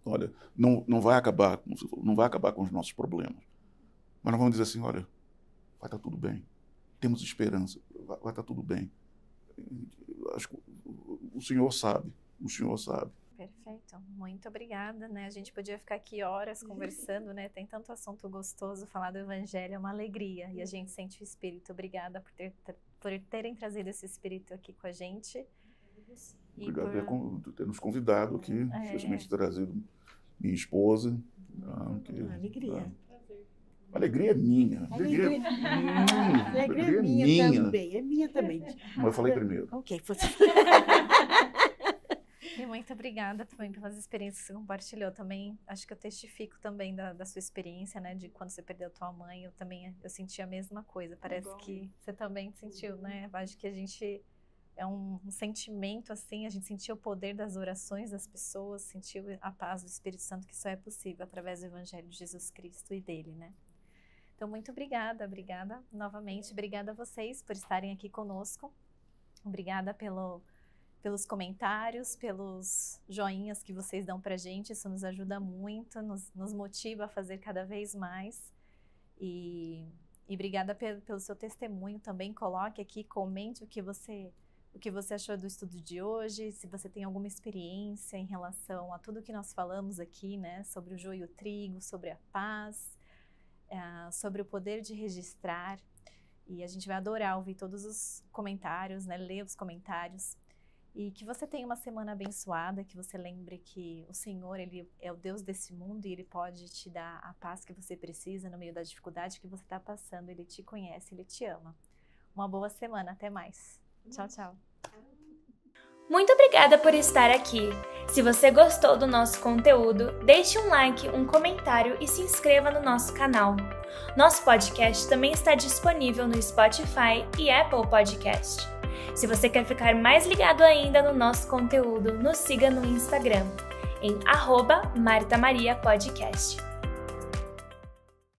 olha, não vai acabar, não vai acabar com os nossos problemas, mas nós vamos dizer assim: olha, vai estar tudo bem, temos esperança, vai estar tudo bem. Acho que o Senhor sabe, o Senhor sabe. Perfeito, muito obrigada, né? A gente podia ficar aqui horas conversando, né? Tem tanto assunto gostoso, falar do Evangelho é uma alegria e a gente sente o Espírito. Obrigada por terem trazido esse Espírito aqui com a gente. Obrigado por ter nos convidado aqui, especialmente trazido minha esposa. Alegria. A alegria é minha. Alegria é minha também. É minha também. Mas eu falei primeiro. Ok, E muito obrigada também pelas experiências que você compartilhou também. Acho que eu testifico também da sua experiência, né? De quando você perdeu a tua mãe, eu senti a mesma coisa. Parece que você também sentiu, né? Acho que a gente... É um sentimento, assim, a gente sentiu o poder das orações das pessoas, sentiu a paz do Espírito Santo, que só é possível através do Evangelho de Jesus Cristo e dele, né? Então, muito obrigada novamente. Obrigada a vocês por estarem aqui conosco. Obrigada pelos comentários, pelos joinhas que vocês dão pra gente. Isso nos ajuda muito, nos motiva a fazer cada vez mais. E obrigada pelo seu testemunho também. Coloque aqui, comente o que você achou do estudo de hoje, se você tem alguma experiência em relação a tudo que nós falamos aqui, né? Sobre o joio e o trigo, sobre a paz, sobre o poder de registrar. E a gente vai adorar ouvir todos os comentários, né? Ler os comentários. E que você tenha uma semana abençoada, que você lembre que o Senhor, Ele é o Deus desse mundo e Ele pode te dar a paz que você precisa no meio da dificuldade que você está passando. Ele te conhece, Ele te ama. Uma boa semana, até mais. Tchau, tchau. Muito obrigada por estar aqui. Se você gostou do nosso conteúdo, deixe um like, um comentário e se inscreva no nosso canal. Nosso podcast também está disponível no Spotify e Apple Podcast. Se você quer ficar mais ligado ainda no nosso conteúdo, nos siga no Instagram, em @MartaMariaPodcast.